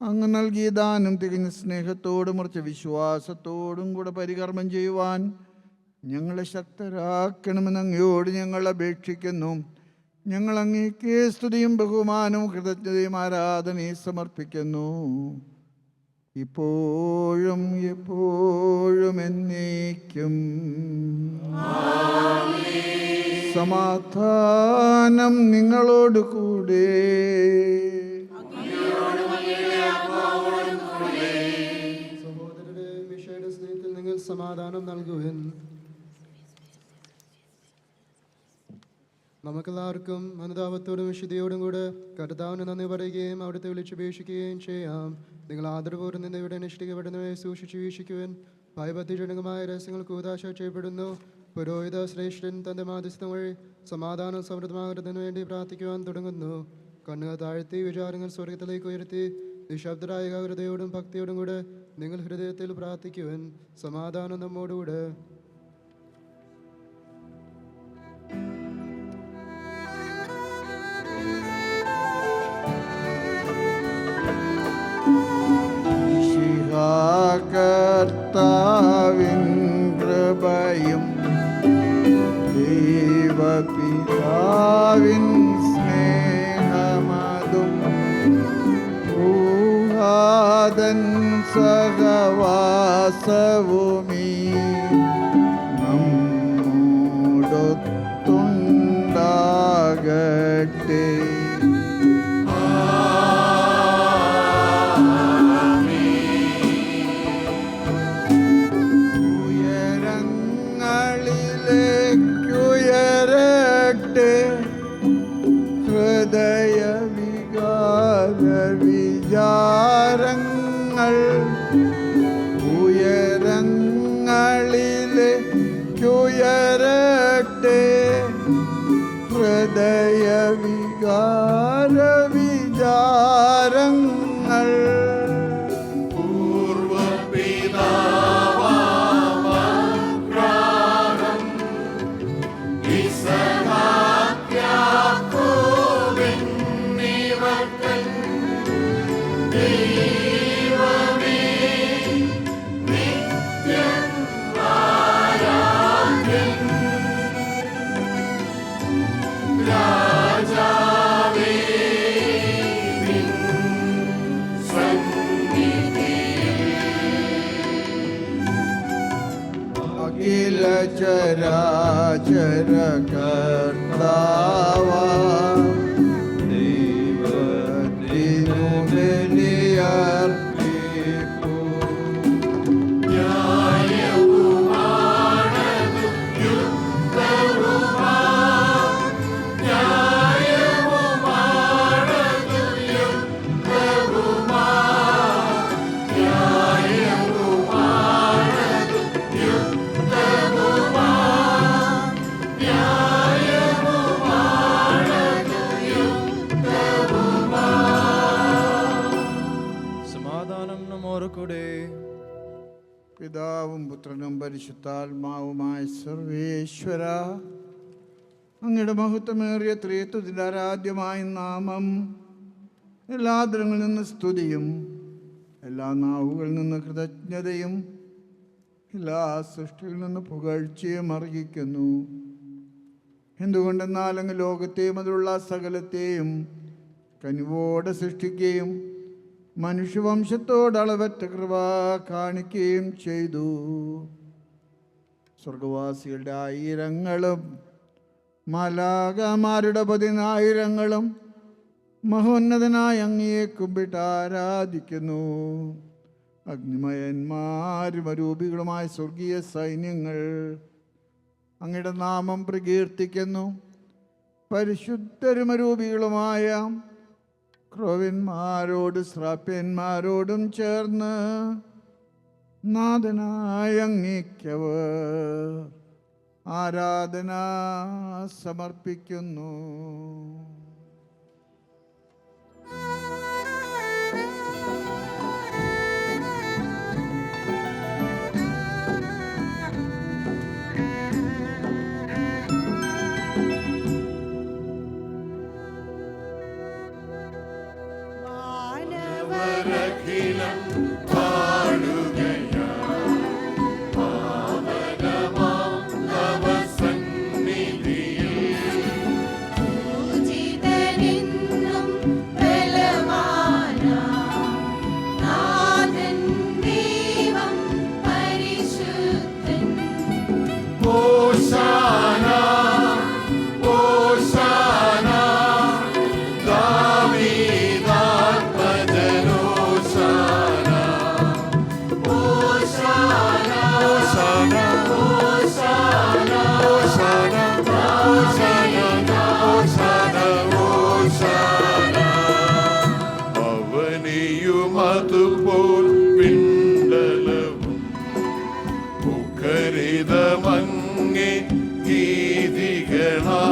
അങ്ങ് നൽകിയ ദാനം തികഞ്ഞ സ്നേഹത്തോടും ഉറച്ച വിശ്വാസത്തോടും കൂടെ പരികർമ്മം ചെയ്യുവാൻ ഞങ്ങളെ ശക്തരാക്കണമെന്ന് അങ്ങയോട് ഞങ്ങൾ അപേക്ഷിക്കുന്നു. ഞങ്ങൾ അങ്ങേക്ക് സ്തുതിയും ബഹുമാനവും കൃതജ്ഞതയും ആരാധനയും സമർപ്പിക്കുന്നു, ഇപ്പോഴും എപ്പോഴും എന്നേക്കും. സമാധാനം നിങ്ങളോട് കൂടെ. സഹോദരരെ, മിശയുടെ സ്നേഹത്തിൽ നിങ്ങൾ സമാധാനം നൽകുവിൻ. നമുക്കെല്ലാവർക്കും അനുതാപത്തോടും വിശുദ്ധിയോടും കൂടെ കർത്താവിന് നന്ദി പറയുകയും അവിടുത്തെ വിളിച്ചപേക്ഷിക്കുകയും ചെയ്യാം. നിങ്ങൾ ആദരപൂർവ്വം നിന്ന് ഇവിടെ അനുഷ്ഠിക്കപ്പെടുന്നവയെ സൂക്ഷിച്ചു വീക്ഷിക്കുവാൻ ഭയഭക്തിജനകമായ രഹസ്യങ്ങൾ കൂതാശ ചെയ്യപ്പെടുന്നു. പുരോഹിത ശ്രേഷ്ഠൻ തൻ്റെ മാധ്യസ്ഥം വഴി സമാധാനം സമൃദ്ധമാകുന്നതിന് വേണ്ടി പ്രാർത്ഥിക്കുവാൻ തുടങ്ങുന്നു. കണ്ണുകൾ താഴ്ത്തി വിചാരങ്ങൾ സ്വർഗത്തിലേക്ക് ഉയർത്തി നിശബ്ദരായ ഏകാഗ്രതയോടും ഭക്തിയോടും കൂടെ നിങ്ങൾ ഹൃദയത്തിൽ പ്രാർത്ഥിക്കുവാൻ. സമാധാനം നമ്മോടുകൂടെ. കർത്താവിൻ കൃപയും ദൈവപിതാവിൻ സ്നേഹമതും ഊഹാദൻ സഹവാസവുമീ നമ്മോടൊത്തുണ്ടാകട്ടെ. വിചാരങ്ങൾ ഉയരങ്ങളിലേക്കുയരട്ടെ. ഹൃദയ വികാര വിചാരങ്ങൾ ചരാചര കർത്താവാ ദൈവത്തിനു ബലിയർപ്പിപ്പൂ. പിതാവും പുത്രനും പരിശുദ്ധാത്മാവുമായ സർവേശ്വര, അങ്ങയുടെ മഹത്വമേറിയ ത്രിത്വത്തിൻ്റെ ആരാധ്യമായ നാമം എല്ലാ ആദരങ്ങളിൽ നിന്ന് സ്തുതിയും എല്ലാ നാവുകളിൽ നിന്ന് കൃതജ്ഞതയും എല്ലാ സൃഷ്ടികളിൽ നിന്ന് പുകഴ്ചയും അർഹിക്കുന്നു. എന്തുകൊണ്ടെന്നാൽ അങ്ങ് ലോകത്തെയും അതിലുള്ള സകലത്തെയും കനിവോടെ സൃഷ്ടിക്കുകയും മനുഷ്യവംശത്തോട് അളവറ്റ കൃപ കാണിക്കുകയും ചെയ്തു. സ്വർഗവാസികളുടെ ആയിരങ്ങളും മാലാഖമാരുടെ 10,000 മഹോന്നതനായ അങ്ങയെ കുമ്പിട്ട് ആരാധിക്കുന്നു. അഗ്നിമയന്മാരും അരൂപികളുമായ സ്വർഗീയ സൈന്യങ്ങൾ അങ്ങയുടെ നാമം പ്രകീർത്തിക്കുന്നു. പരിശുദ്ധരും അരൂപികളുമായ ക്രോവന്മാരോടും ശ്രാപ്യന്മാരോടും ചേർന്ന് നാഥനായ അങ്ങേക്കവർ ആരാധന സമർപ്പിക്കുന്നു. അതുപോൽ പിണ്ടലവും മുഖരിതമങ്ങേ ഗീതികളാ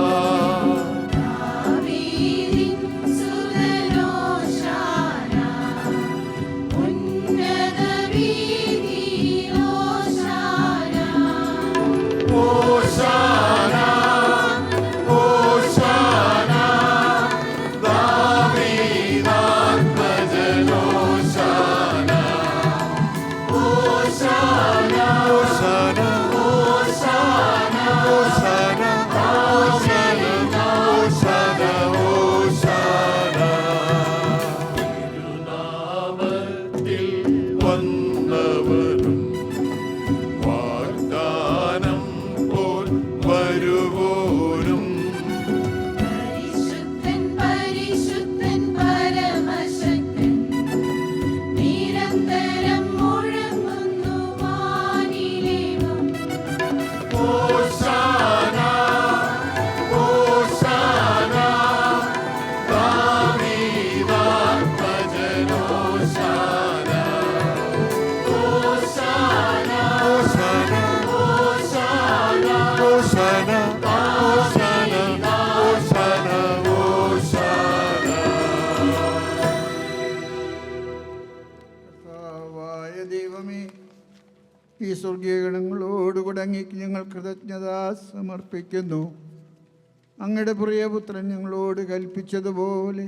ഈ സ്വർഗീയഗണങ്ങളോടുകൂടെ അങ്ങേക്ക് ഞങ്ങൾ കൃതജ്ഞത സമർപ്പിക്കുന്നു. അങ്ങയുടെ പ്രിയപുത്രൻ ഞങ്ങളോട് കൽപ്പിച്ചതുപോലെ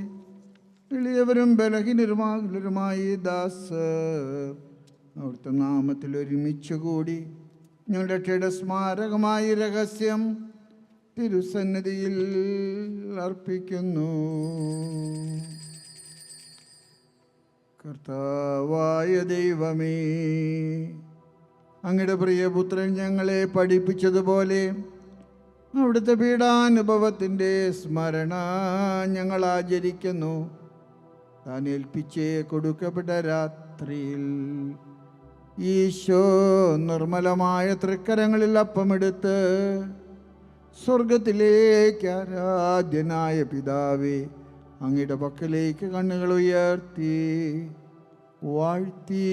എളിയവരും ബലഹീനരുമാകുലരുമായി ദാസർ അവിടുത്തെ നാമത്തിൽ ഒരുമിച്ച് കൂടി ഞങ്ങളുടെ രക്ഷയുടെ സ്മാരകമായ രഹസ്യം തിരുസന്നിധിയിൽ അർപ്പിക്കുന്നു. കർത്താവായ ദൈവമേ, അങ്ങയുടെ പ്രിയപുത്രൻ ഞങ്ങളെ പഠിപ്പിച്ചതുപോലെ അവിടുത്തെ പീഡാനുഭവത്തിൻ്റെ സ്മരണ ഞങ്ങൾ ആചരിക്കുന്നു. താൻ ഏൽപ്പിച്ച് കൊടുക്കപ്പെട്ട രാത്രിയിൽ ഈശോ നിർമ്മലമായ തൃക്കരങ്ങളിൽ അപ്പമെടുത്ത് സ്വർഗത്തിലേക്ക് ആരാധ്യനായ പിതാവേ അങ്ങയുടെ പക്കലേക്ക് കണ്ണുകൾ ഉയർത്തി വാഴ്ത്തി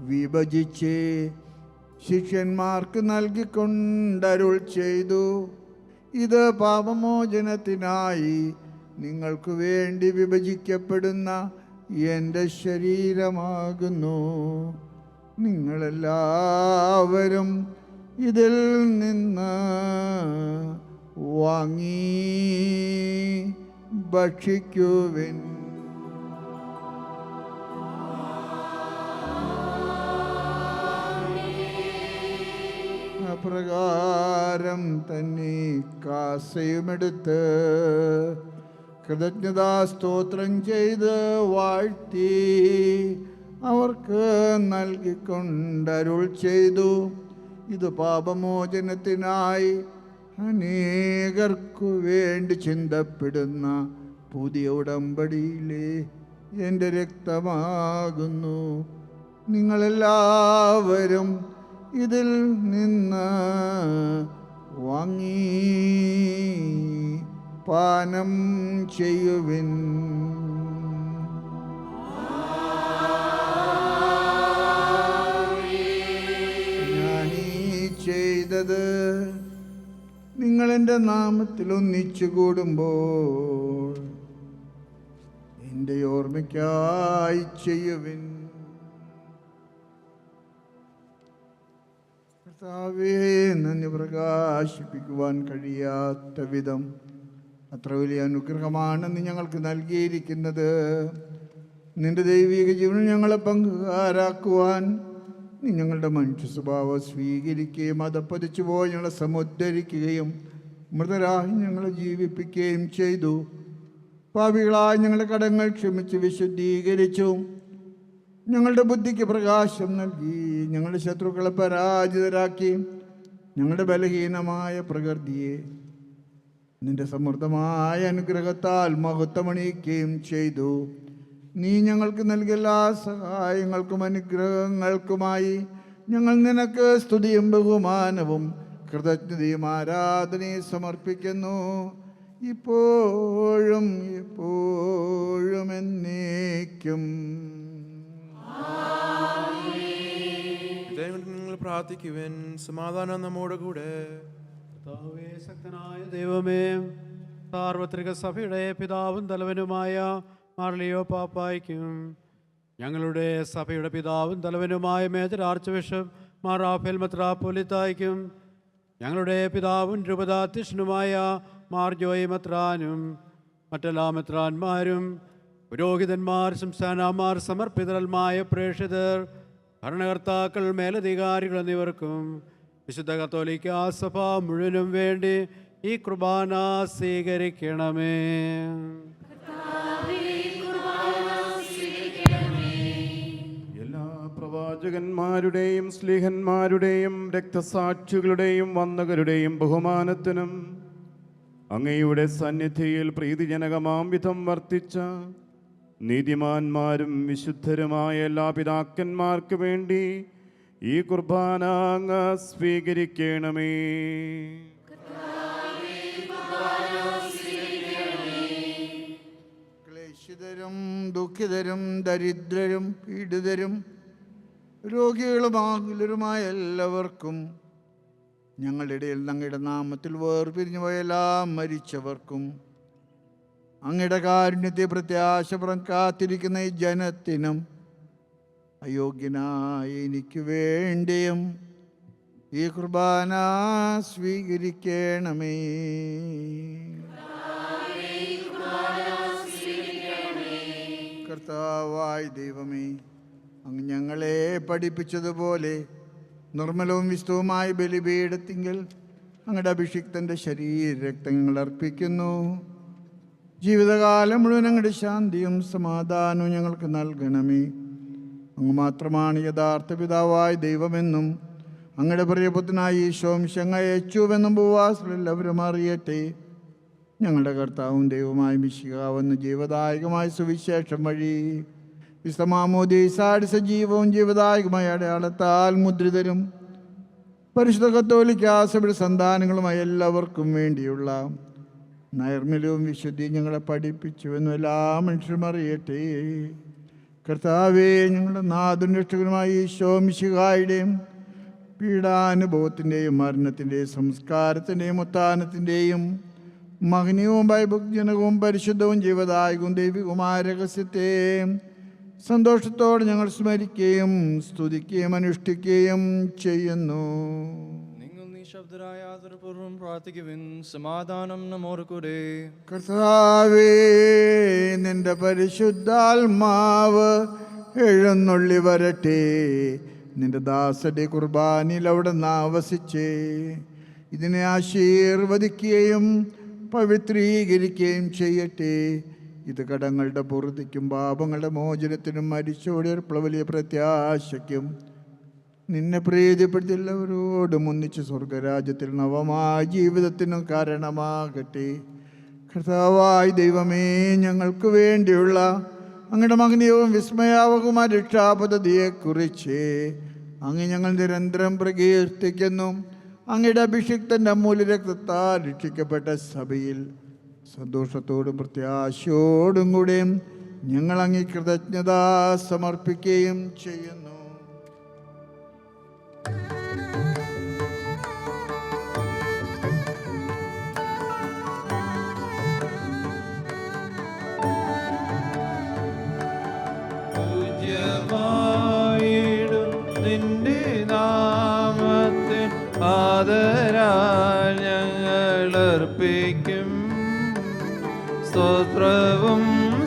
വിഭജിച്ച് ശിഷ്യന്മാർക്ക് നൽകിക്കൊണ്ടരുൾ ചെയ്തു, ഇത് പാപമോചനത്തിനായി നിങ്ങൾക്ക് വേണ്ടി വിഭജിക്കപ്പെടുന്ന എൻ്റെ ശരീരമാകുന്നു. നിങ്ങളെല്ലാവരും ഇതിൽ നിന്ന് വാങ്ങി ഭക്ഷിക്കുവിൻ. അപ്രകാരം തന്നെ കാസയുമെടുത്ത് കൃതജ്ഞതാസ്തോത്രം ചെയ്ത് വാഴ്ത്തി അവർക്ക് നൽകിക്കൊണ്ടരുൾ ചെയ്തു, ഇത് പാപമോചനത്തിനായി അനേകർക്കു വേണ്ടി ചിന്തപ്പെടുന്ന പുതിയ ഉടമ്പടിയിലെ എൻ്റെ രക്തമാകുന്നു. നിങ്ങളെല്ലാവരും ഇതിൽ നിന്ന് വാങ്ങി പാനം ചെയ്യുവിൻ. ഞാനീ ചെയ്തത് നിങ്ങളെൻ്റെ നാമത്തിൽ ഒന്നിച്ചു കൂടുമ്പോൾ എൻ്റെ ഓർമ്മയ്ക്കായി ചെയ്യുവിൻ. കർത്താവേ, നന്ദി പ്രകാശിപ്പിക്കുവാൻ കഴിയാത്ത വിധം അത്ര വലിയ അനുഗ്രഹമാണെന്ന് ഞങ്ങൾക്ക് നൽകിയിരിക്കുന്നത്. നിന്റെ ദൈവിക ജീവനിൽ ഞങ്ങളെ പങ്കുകാരാക്കുവാൻ നീ ഞങ്ങളുടെ മനുഷ്യ സ്വഭാവം സ്വീകരിക്കുകയും അതപ്പതിച്ചു പോയി ഞങ്ങളെ സമുദ്ധരിക്കുകയും മൃതരായി ഞങ്ങളെ ജീവിപ്പിക്കുകയും ചെയ്തു. പാപികളായി ഞങ്ങളുടെ കടങ്ങൾ ക്ഷമിച്ച് വിശുദ്ധീകരിച്ചു. ഞങ്ങളുടെ ബുദ്ധിക്ക് പ്രകാശം നൽകി. ഞങ്ങളുടെ ശത്രുക്കളെ പരാജിതരാക്കി. ഞങ്ങളുടെ ബലഹീനമായ പ്രകൃതിയെ നിന്റെ സമൃദ്ധമായ അനുഗ്രഹത്താൽ മഹത്വമണിയിക്കുകയും ചെയ്തു. നീ ഞങ്ങൾക്ക് നൽകിയ എല്ലാ സഹായങ്ങൾക്കും അനുഗ്രഹങ്ങൾക്കുമായി ഞങ്ങൾ നിനക്ക് സ്തുതിയും ബഹുമാനവും കൃതജ്ഞതയും ആരാധനയും സമർപ്പിക്കുന്നു. ഇപ്പോഴും എപ്പോഴും എന്നേ എന്നേക്കും. നിങ്ങൾ പ്രാർത്ഥിക്കുവൻ. സമാധാനം നമ്മോട് കൂടെ. കർത്താവേ, ശക്തനായ ദൈവമേ, സാർവത്രിക സഭയുടെ പിതാവും തലവനുമായ മാർലിയോ പാപ്പായ്ക്കും ഞങ്ങളുടെ സഭയുടെ പിതാവും തലവനുമായ major archbishop Mar Raphael മെത്രാപ്പോലിത്തായ്ക്കും ഞങ്ങളുടെ പിതാവും രൂപതാധ്യക്ഷനുമായ മാർ ജോയി മെത്രാനും മറ്റെല്ലാ മെത്രാന്മാരും പുരോഹിതന്മാർ, സംസ്ഥാനമാർ, സമർപ്പിതരന്മായ പ്രേക്ഷിതർ, ഭരണകർത്താക്കൾ, മേലധികാരികൾ എന്നിവർക്കും വിശുദ്ധ കത്തോലിക്കാ സഭ മുഴുവനും വേണ്ടി ഈ കുർബാന സ്വീകരിക്കണമേ. എല്ലാ പ്രവാചകന്മാരുടെയും സ്ലീഹന്മാരുടെയും രക്തസാക്ഷികളുടെയും വന്ദകരുടെയും ബഹുമാനത്തിനും അങ്ങയുടെ സന്നിധിയിൽ പ്രീതിജനകമാം വിധം വർത്തിച്ച നീതിമാന്മാരും വിശുദ്ധരുമായ എല്ലാ പിതാക്കന്മാർക്ക് വേണ്ടി ഈ കുർബാന അങ്ങ് സ്വീകരിക്കണമേ. ക്ലേശിതരും ദുഃഖിതരും ദരിദ്രരും പീഡിതരും രോഗികളുമാകുലരുമായ എല്ലാവർക്കും, ഞങ്ങളുടെ ഇടയിൽ അങ്ങയുടെ നാമത്തിൽ വേർപിരിഞ്ഞു പോയ എല്ലാ മരിച്ചവർക്കും, അങ്ങയുടെ കാരുണ്യത്തെ പ്രത്യാശപുറം കാത്തിരിക്കുന്ന ഈ ജനത്തിനും, അയോഗ്യനായ എനിക്ക് വേണ്ടിയും ഈ കുർബാന സ്വീകരിക്കണമേ. കർത്താവായ ദൈവമേ, അങ്ങ് ഞങ്ങളെ പഠിപ്പിച്ചതുപോലെ നിർമ്മലവും വിശുദ്ധവുമായ ബലിപീഠത്തിങ്കൽ അങ്ങയുടെ അഭിഷിക്തൻ്റെ ശരീരരക്തങ്ങൾ അർപ്പിക്കുന്നു. ജീവിതകാലം മുഴുവൻ അങ്ങയുടെ ശാന്തിയും സമാധാനവും ഞങ്ങൾക്ക് നൽകണമേ. അങ്ങ് മാത്രമാണ് യഥാർത്ഥ പിതാവായ ദൈവമെന്നും അങ്ങയുടെ പ്രിയപുത്രനായ ഈശോം ശങ്ങയച്ചുവെന്നും ഭൂവാസികളെല്ലാവരും അറിയട്ടെ. ഞങ്ങളുടെ കർത്താവും ദൈവമായ മിശിഹാവെന്ന ജീവദായകമായ സുവിശേഷം വഴി വിശുദ്ധമാമോദീസാടി സജീവവും ജീവദായകമായ അടയാളത്താൽ മുദ്രിതരും പരിശുദ്ധ കത്തോലിക്കാ സഭയുടെ സന്താനങ്ങളുമായ എല്ലാവർക്കും വേണ്ടിയുള്ള നൈർമല്യവും വിശുദ്ധിയും ഞങ്ങളെ പഠിപ്പിച്ചുവെന്നും എല്ലാ മനുഷ്യരും അറിയട്ടെ. കർത്താവേ, ഞങ്ങളുടെ നാഥനും രക്ഷകനുമായ ഈശോ മിശിഹായുടെയും പീഡാനുഭവത്തിൻ്റെയും മരണത്തിൻ്റെയും സംസ്കാരത്തിൻ്റെയും ഉത്ഥാനത്തിൻ്റെയും മഹനീയവും ഭയഭക്തിജനകവും പരിശുദ്ധവും ജീവദായകവും ദൈവികവുമായ രഹസ്യത്തെ സന്തോഷത്തോടെ ഞങ്ങൾ സ്മരിക്കുകയും സ്തുതിക്കുകയും അനുഷ്ഠിക്കുകയും ചെയ്യുന്നു. നിങ്ങൾ നിശബ്ദരായ ആദരപൂർവ്വം പ്രാർത്ഥിക്കുവിൻ. സമാധാനം നമ്മോട് കൂടെ. കർത്താവേ, നിന്റെ പരിശുദ്ധാത്മാവ് എഴുന്നള്ളി വരട്ടെ. നിന്റെ ദാസന്റെ കുർബാനയിൽ അവിടെ ആവസിച്ച് ഇതിനെ ആശീർവദിക്കുകയും പവിത്രീകരിക്കുകയും ചെയ്യട്ടെ. ഇത് കടങ്ങളുടെ പൊറുതിക്കും പാപങ്ങളുടെ മോചനത്തിനും മരിച്ചോടിയർപ്പുള്ള വലിയ പ്രത്യാശയ്ക്കും നിന്നെ പ്രീതിപ്പെടുത്തി എല്ലാവരോടും ഒന്നിച്ച് സ്വർഗരാജ്യത്തിൽ നവമായ ജീവിതത്തിനും കാരണമാകട്ടെ. കർത്താവായ ദൈവമേ, ഞങ്ങൾക്ക് വേണ്ടിയുള്ള അങ്ങയുടെ മഹനീയവും വിസ്മയാവകമായ രക്ഷാപദ്ധതിയെക്കുറിച്ച് അങ്ങ് ഞങ്ങൾ നിരന്തരം പ്രകീർത്തിക്കുന്നു. അങ്ങയുടെ അഭിഷിക്തൻ്റെ അമൂല്യ രക്തത്താൽ രക്ഷിക്കപ്പെട്ട സഭയിൽ സന്തോഷത്തോടും പ്രത്യാശയോടും കൂടെ ഞങ്ങൾ അങ്ങ് കൃതജ്ഞത സമർപ്പിക്കുകയും ചെയ്യുന്നു. നിന്റെ നാമത്തിൽ ആദരാൽ ഞങ്ങൾ അർപ്പിക്കും സ്തോത്രവും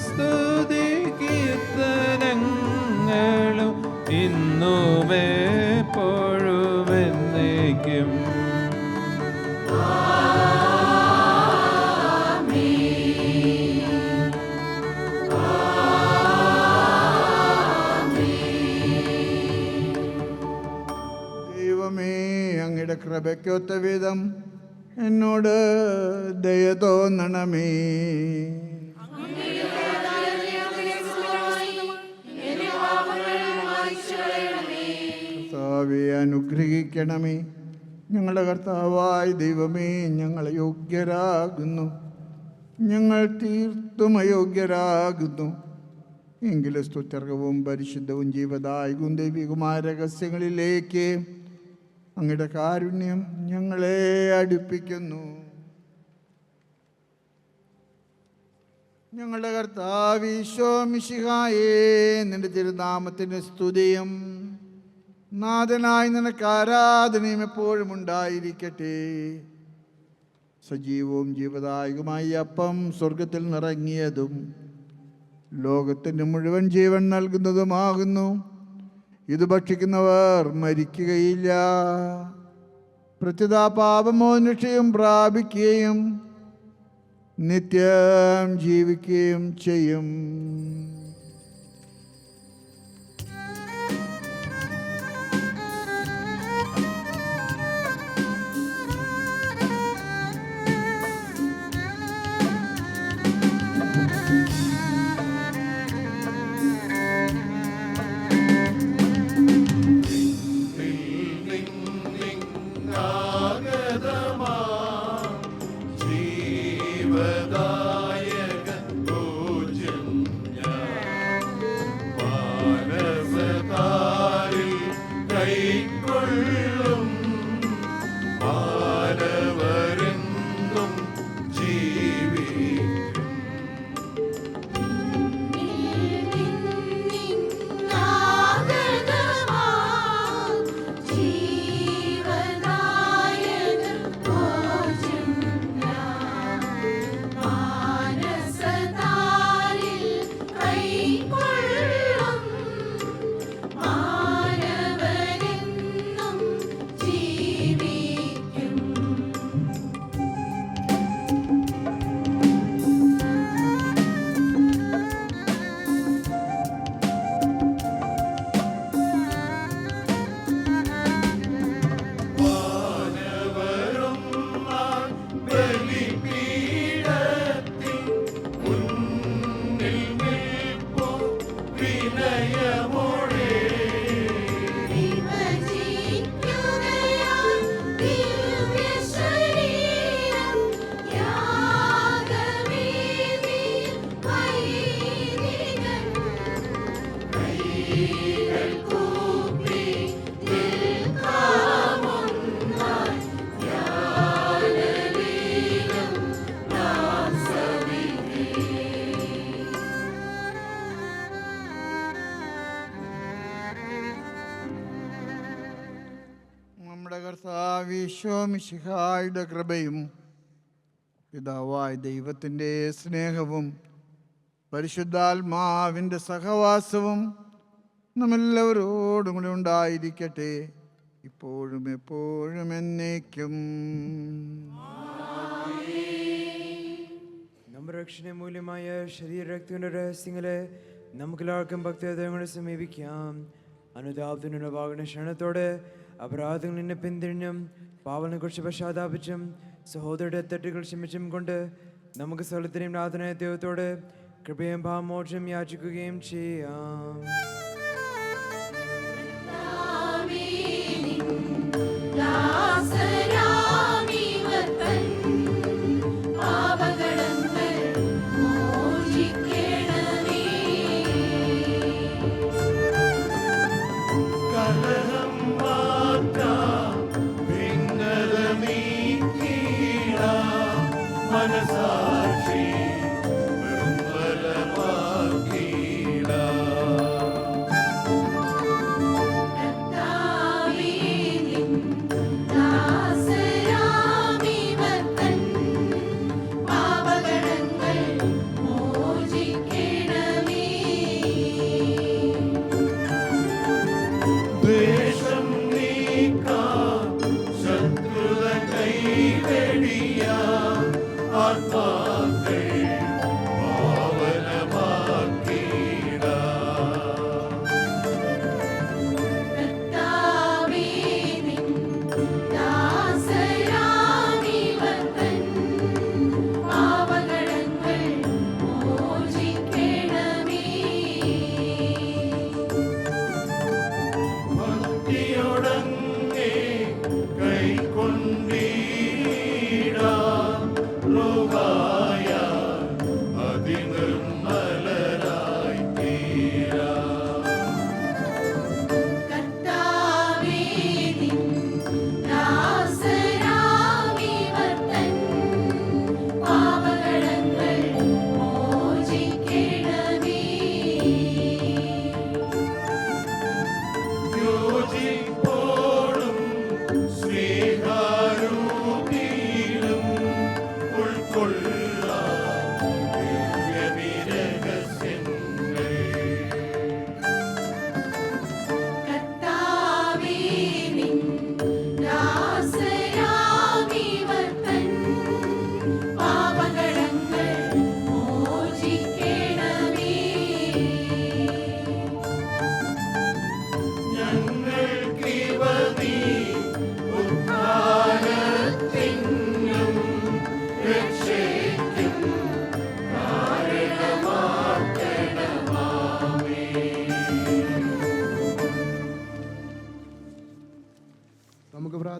സ്തുതി കീർത്തനങ്ങളും ഇന്നുമേ എപ്പോഴും എന്നേക്കും. അങ്ങയുടെ കൃപയ്ക്കൊത്ത വിധം എന്നോട് ദയ തോന്നണമേ. കർത്താവേ, അനുഗ്രഹിക്കണമേ. ഞങ്ങളുടെ കർത്താവായ ദൈവമേ, ഞങ്ങൾ യോഗ്യരാകുന്നു, ഞങ്ങൾ തീർത്തും അയോഗ്യരാകുന്നു. എങ്കിലും സ്തുത്യർഹവും പരിശുദ്ധവും ജീവദായകവും ദൈവികമായ രഹസ്യങ്ങളിലേക്ക് അങ്ങയുടെ കാരുണ്യം ഞങ്ങളെ അടുപ്പിക്കുന്നു. ഞങ്ങളുടെ കർത്താവ് ഈശോ മിശിഹായേ, നിന്റെ തിരുനാമത്തിന് സ്തുതിയും നാഥനായി നിനക്ക് ആരാധനയും എപ്പോഴും ഉണ്ടായിരിക്കട്ടെ. സജീവവും ജീവദായകമായി അപ്പം സ്വർഗത്തിൽ നിറങ്ങിയതും ലോകത്തിന് മുഴുവൻ ജീവൻ നൽകുന്നതുമാകുന്നു. ഇത് ഭക്ഷിക്കുന്നവർ മരിക്കുകയില്ല, പ്രത്യുത പാപമോനിക്ഷയും പ്രാപിക്കുകയും നിത്യം ജീവിക്കുകയും ചെയ്യും. മിശിഹായുടെ കൃപയും പിതാവായ ദൈവത്തിൻ്റെ സ്നേഹവും പരിശുദ്ധാത്മാവിൻ്റെ സഹവാസവും നമ്മെല്ലാവരോടും കൂടെ ഉണ്ടായിരിക്കട്ടെ, ഇപ്പോഴും എപ്പോഴും എന്നേക്കും. നമ്മുടെ രക്ഷണ മൂല്യമായ ശരീരരക്തങ്ങളുടെ രഹസ്യങ്ങളെ നമുക്കെല്ലാവർക്കും ഭക്തിയോടെ സമീപിക്കാം. അനുതാപത്തിനുള്ള വാഗണ ക്ഷണത്തോടെ അപരാധങ്ങളിൽ നിന്ന് പിന്തിരിഞ്ഞും പാവങ്ങളെ കുറിച്ച് പശ്ചാത്താപിച്ചും സഹോദരരുടെ തെറ്റുകൾ ക്ഷമിച്ചും കൊണ്ട് നമുക്ക് സ്ഥലത്തിനെയും നാഥനായ ദൈവത്തോട് കൃപയും ഭാവമോക്ഷം യാചിക്കുകയും ചെയ്യാം. മനസാക്ഷി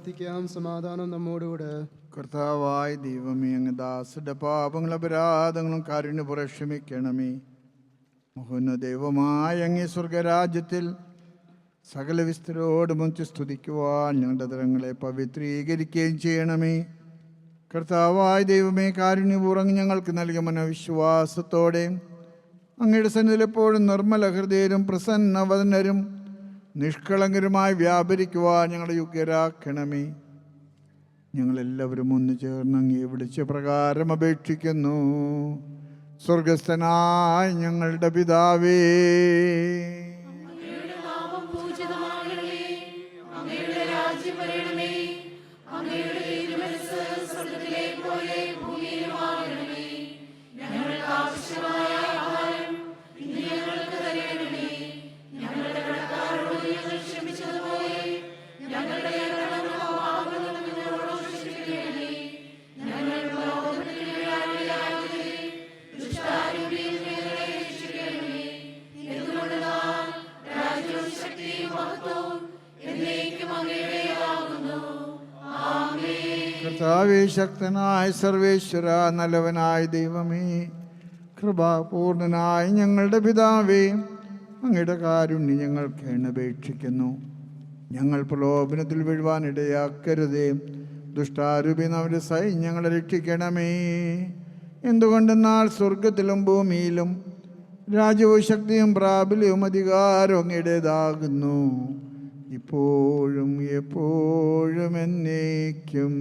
പ്രാർത്ഥിക്കാം. സമാധാനം നമ്മോടുകൂടെ. കർത്താവായ ദൈവമേ, അങ്ങ് ദാസരുടെ പാപങ്ങളും അപരാധങ്ങളും കാരുണ്യപുറം ക്ഷമിക്കണമേ. മോഹന ദൈവമായ അങ്ങേ സ്വർഗരാജ്യത്തിൽ സകല വിസ്തരോടുമൊത്ത് സ്തുതിക്കുവാൻ ഞങ്ങളുടെ തരങ്ങളെ പവിത്രീകരിക്കുകയും ചെയ്യണമേ. കർത്താവായ ദൈവമേ, കാരുണ്യപൂർവ്വം ഞങ്ങൾക്ക് നൽകിയ മനോവിശ്വാസത്തോടെ അങ്ങയുടെ സന്നിധിയിൽ എപ്പോഴും നിർമ്മല ഹൃദയരും പ്രസന്നവദനരും നിഷ്കളങ്കരുമായി വ്യാപരിക്കുവാൻ ഞങ്ങളെ യോഗ്യരാക്കണമേ. ഞങ്ങളെല്ലാവരും ഒന്ന് ചേർന്ന് അങ്ങേ വിളിച്ച പ്രകാരം അപേക്ഷിക്കുന്നു. സ്വർഗസ്ഥനായ ഞങ്ങളുടെ പിതാവേ, കർത്താവേ, ശക്തനായ സർവേശ്വര, നല്ലവനായ ദൈവമേ, കൃപാപൂർണനായ ഞങ്ങളുടെ പിതാവേ, അങ്ങയുടെ കാരുണ്യം ഞങ്ങൾ കേണപേക്ഷിക്കുന്നു. ഞങ്ങൾ പ്രലോഭനത്തിൽ വീഴുവാനിടയാക്കരുതേ. ദുഷ്ടാരൂപി നമ്മുടെ സൈന്യങ്ങളെ രക്ഷിക്കണമേ. എന്തുകൊണ്ടെന്നാൽ സ്വർഗത്തിലും ഭൂമിയിലും രാജ്യവും ശക്തിയും പ്രാബല്യവും അധികാരവും അങ്ങയുടേതാകുന്നു, ഇപ്പോഴും എപ്പോഴും എന്നേക്കും.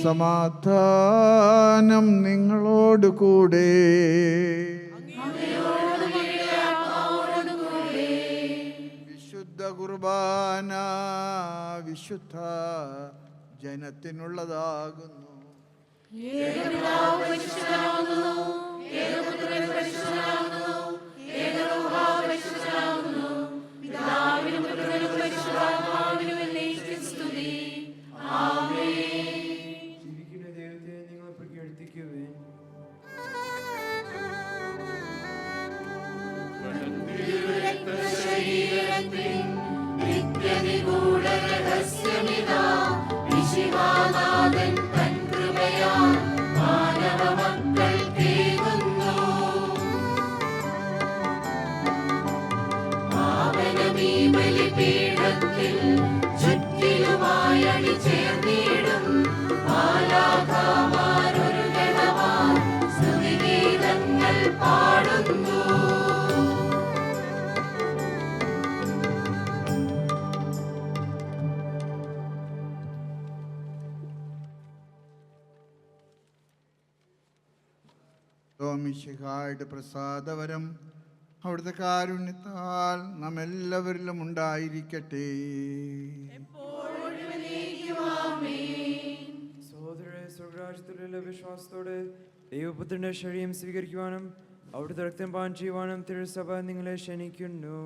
സമാധാനം നിങ്ങളോട് കൂടെ. വിശുദ്ധ കുർബാന വിശുദ്ധ ജനത്തിനുള്ളതാകുന്നു. ജീവിക്കുന്ന ദൈവത്തെ നിങ്ങൾ പ്രകീർത്തിക്കുവിൻ. മിശിഹായുടെ പ്രസാദവരം അവിടുത്തെ കാരുണ്യത്താൽ നാം എല്ലാവരിലും ഉണ്ടായിരിക്കട്ടെ. സഹോദരരെ, സ്വർഗരാജ്യത്തിലുള്ള വിശ്വാസത്തോടെ ദൈവപുത്രന്റെ ശരീരം സ്വീകരിക്കുവാനും അവിടുത്തെ രക്തം പാൻ ചെയ്യുവാനും തിരുസഭ നിങ്ങളെ ക്ഷണിക്കുന്നു.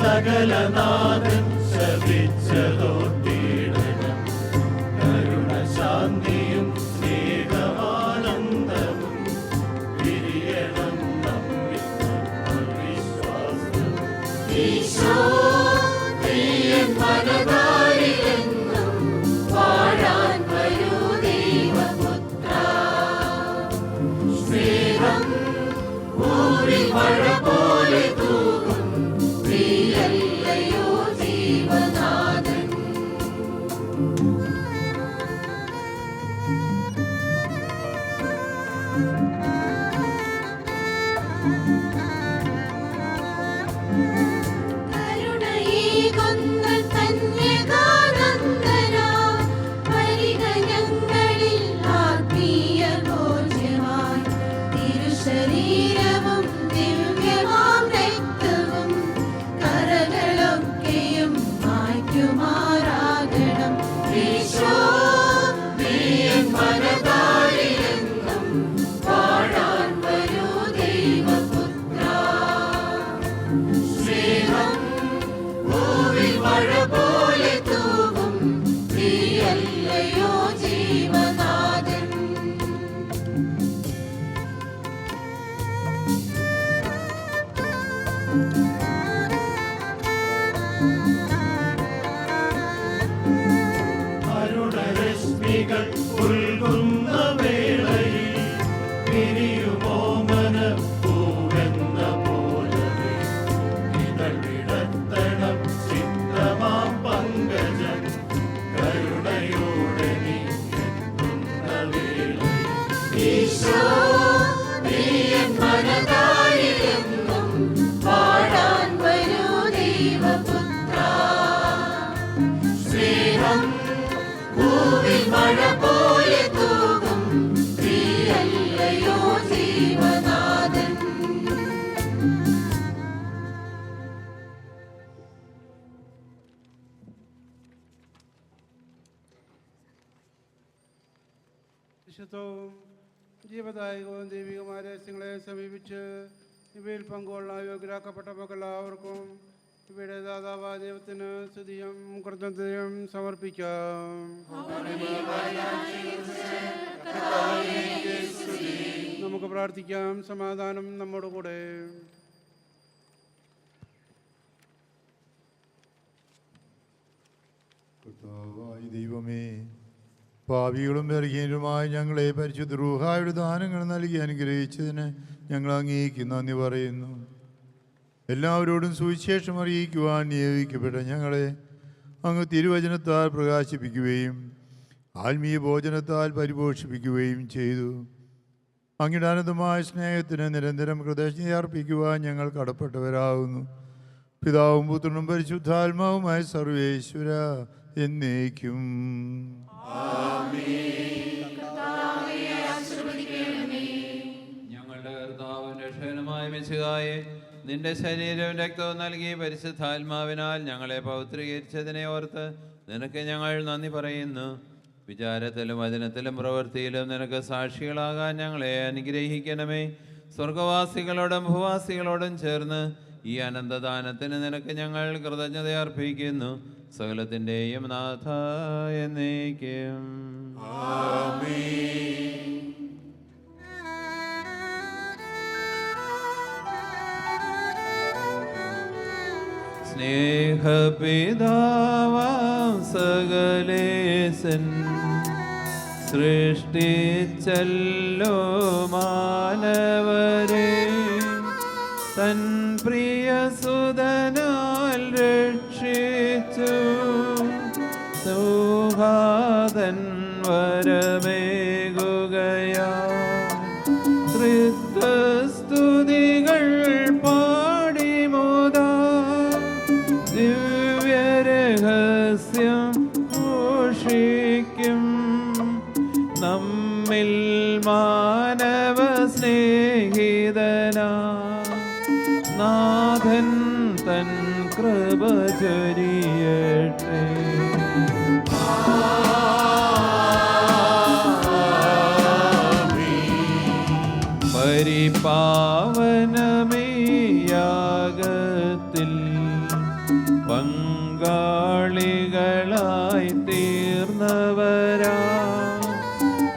സകലനാഥൻ ശപിച്ചതോർത്തിടണം. കരുണ ശാന്തിയും സ്നേഹമാനന്ദവും വിരിയണം നമ്മിൽ വിശ്വാസം. ഈശോ നീയൻ മനതാരിലെന്നും വാഴാൻ വരൂ ദൈവപുത്ര. സ്നേഹം ഭൂവിൽ മഴ പോലെ തൂകും നീയല്ലയോ ജീവനാഥൻ. കരുണയേകുന്ന കന്യകാനന്ദനാ വരിക ഞങ്ങളിൽ ആത്മീയ ഭോജ്യമായി. തിരുശരീരവും ദിവ്യമാം രക്തവും കറകളൊക്കെയും മായ്ക്കുമാറാകണം. ഈശോ നീയൻ മനതാരിലെന്നും വാഴാൻ വരൂ ദൈവപുത്ര. സ്നേഹം ഭൂവിൽ മഴ പോലെ തൂകും നീയല്ലയോ ജീവനാഥൻ. അരുണരശ്മികൾ ഉൾകുന്ന വേളയിൽ വിരിയുമോ മനപ്പൂവെന്ന പോലവേ ഇതൾ വിടർത്തണം ചിത്രമാം പങ്കജം. കരുണയോടെ നീ എത്തുന്ന വേളയിൽ ഈശോ നീയൻ മനതാരിലെന്നും വാഴാൻ വരൂ ദൈവപുത്ര. സ്നേഹം ഭൂവിൽ മഴ പോലെ തൂകും നീയല്ലയോ ജീവനാഥൻ. വിശുദ്ധവും ജീവദായകവും ദൈവികമായ രഹസ്യങ്ങളെ സമീപിച്ച് ഇവയിൽ പങ്കുകൊള്ളാൻ യോഗ്യരാക്കപ്പെട്ട മക്കളെല്ലാവർക്കും ഇവയുടെ ദാതാവായ ദൈവത്തിന് സ്തുതിയും കൃതജ്ഞതയും സമർപ്പിക്കാം. നമുക്ക് പ്രാർത്ഥിക്കാം. സമാധാനം നമ്മോട് കൂടെ. കർത്താവായ ദൈവമേ, പാപികളും ബലഹീനരുമായ ഞങ്ങളെ പരിശുദ്ധ റൂഹായുടെ ദാനങ്ങൾ നൽകി അനുഗ്രഹിച്ചതിന് ഞങ്ങൾ അങ്ങേക്ക് നന്ദി പറയുന്നു. എല്ലാവരോടും സുവിശേഷം അറിയിക്കുവാൻ നിയോഗിക്കപ്പെട്ട ഞങ്ങളെ അങ്ങ് തിരുവചനത്താൽ പ്രകാശിപ്പിക്കുകയും ആത്മീയ ഭോജനത്താൽ പരിപോഷിപ്പിക്കുകയും ചെയ്തു. അങ്ങയുടെ അനന്തമായ സ്നേഹത്തിന് നിരന്തരം കൃതജ്ഞത അർപ്പിക്കുവാൻ ഞങ്ങൾ കടപ്പെട്ടവരാകുന്നു. പിതാവും പുത്രനും പരിശുദ്ധാത്മാവുമായ സർവേശ്വര എന്നേക്കും. ഞങ്ങളുടെ കർത്താവും രക്ഷകനുമായ മിശിഹായേ, നിന്റെ ശരീരവും രക്തവും നൽകി പരിശുദ്ധാത്മാവിനാൽ ഞങ്ങളെ പൗത്രീകരിച്ചതിനെ ഓർത്ത് നിനക്ക് ഞങ്ങൾ നന്ദി പറയുന്നു. വിചാരത്തിലും വചനത്തിലും പ്രവൃത്തിയിലും നിനക്ക് സാക്ഷികളാകാൻ ഞങ്ങളെ അനുഗ്രഹിക്കണമേ. സ്വർഗവാസികളോടും ഭൂവാസികളോടും ചേർന്ന് ഈ അനന്തദാനത്തിന് നിനക്ക് ഞങ്ങൾ കൃതജ്ഞത അർപ്പിക്കുന്നു. സകലത്തിൻ്റെയും നാഥ എന്നേക്കും. ആമേൻ. സ്നേഹപിതാവാം സകലേശൻ സൃഷ്ടിച്ചല്ലോ മാനവരെ തൻ പ്രിയസുതനാൽ രക്ഷിച്ചു സൗഹാദൻ വരമേകുകയാ തൃത്വസ്തുതികൾ പാടിമുതാ ദിവ്യരഹസ്യം ഘോഷിക്കും നമ്മിൽ മാനവ സ്നേഹിതനാ നാഥൻ തൻ കൃപ ചൊരിയട്ടെ. പരിപാവനമേ യാഗത്തിൽ പങ്കാളികളായി തീർന്നവരാ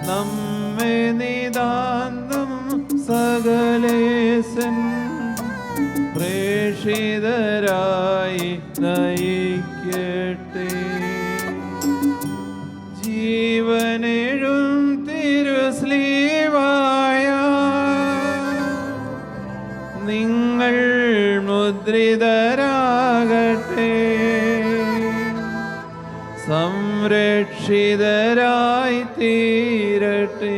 നമ്മെ നിതാന്തം സകലേശൻ പ്രേഷിതരായി നയിക്കട്ടെ. ജീവനെഴും തിരുസ്ലീവായ നിങ്ങൾ മുദ്രിതരാകട്ടെ. സംരക്ഷിതരായി തീരട്ടെ.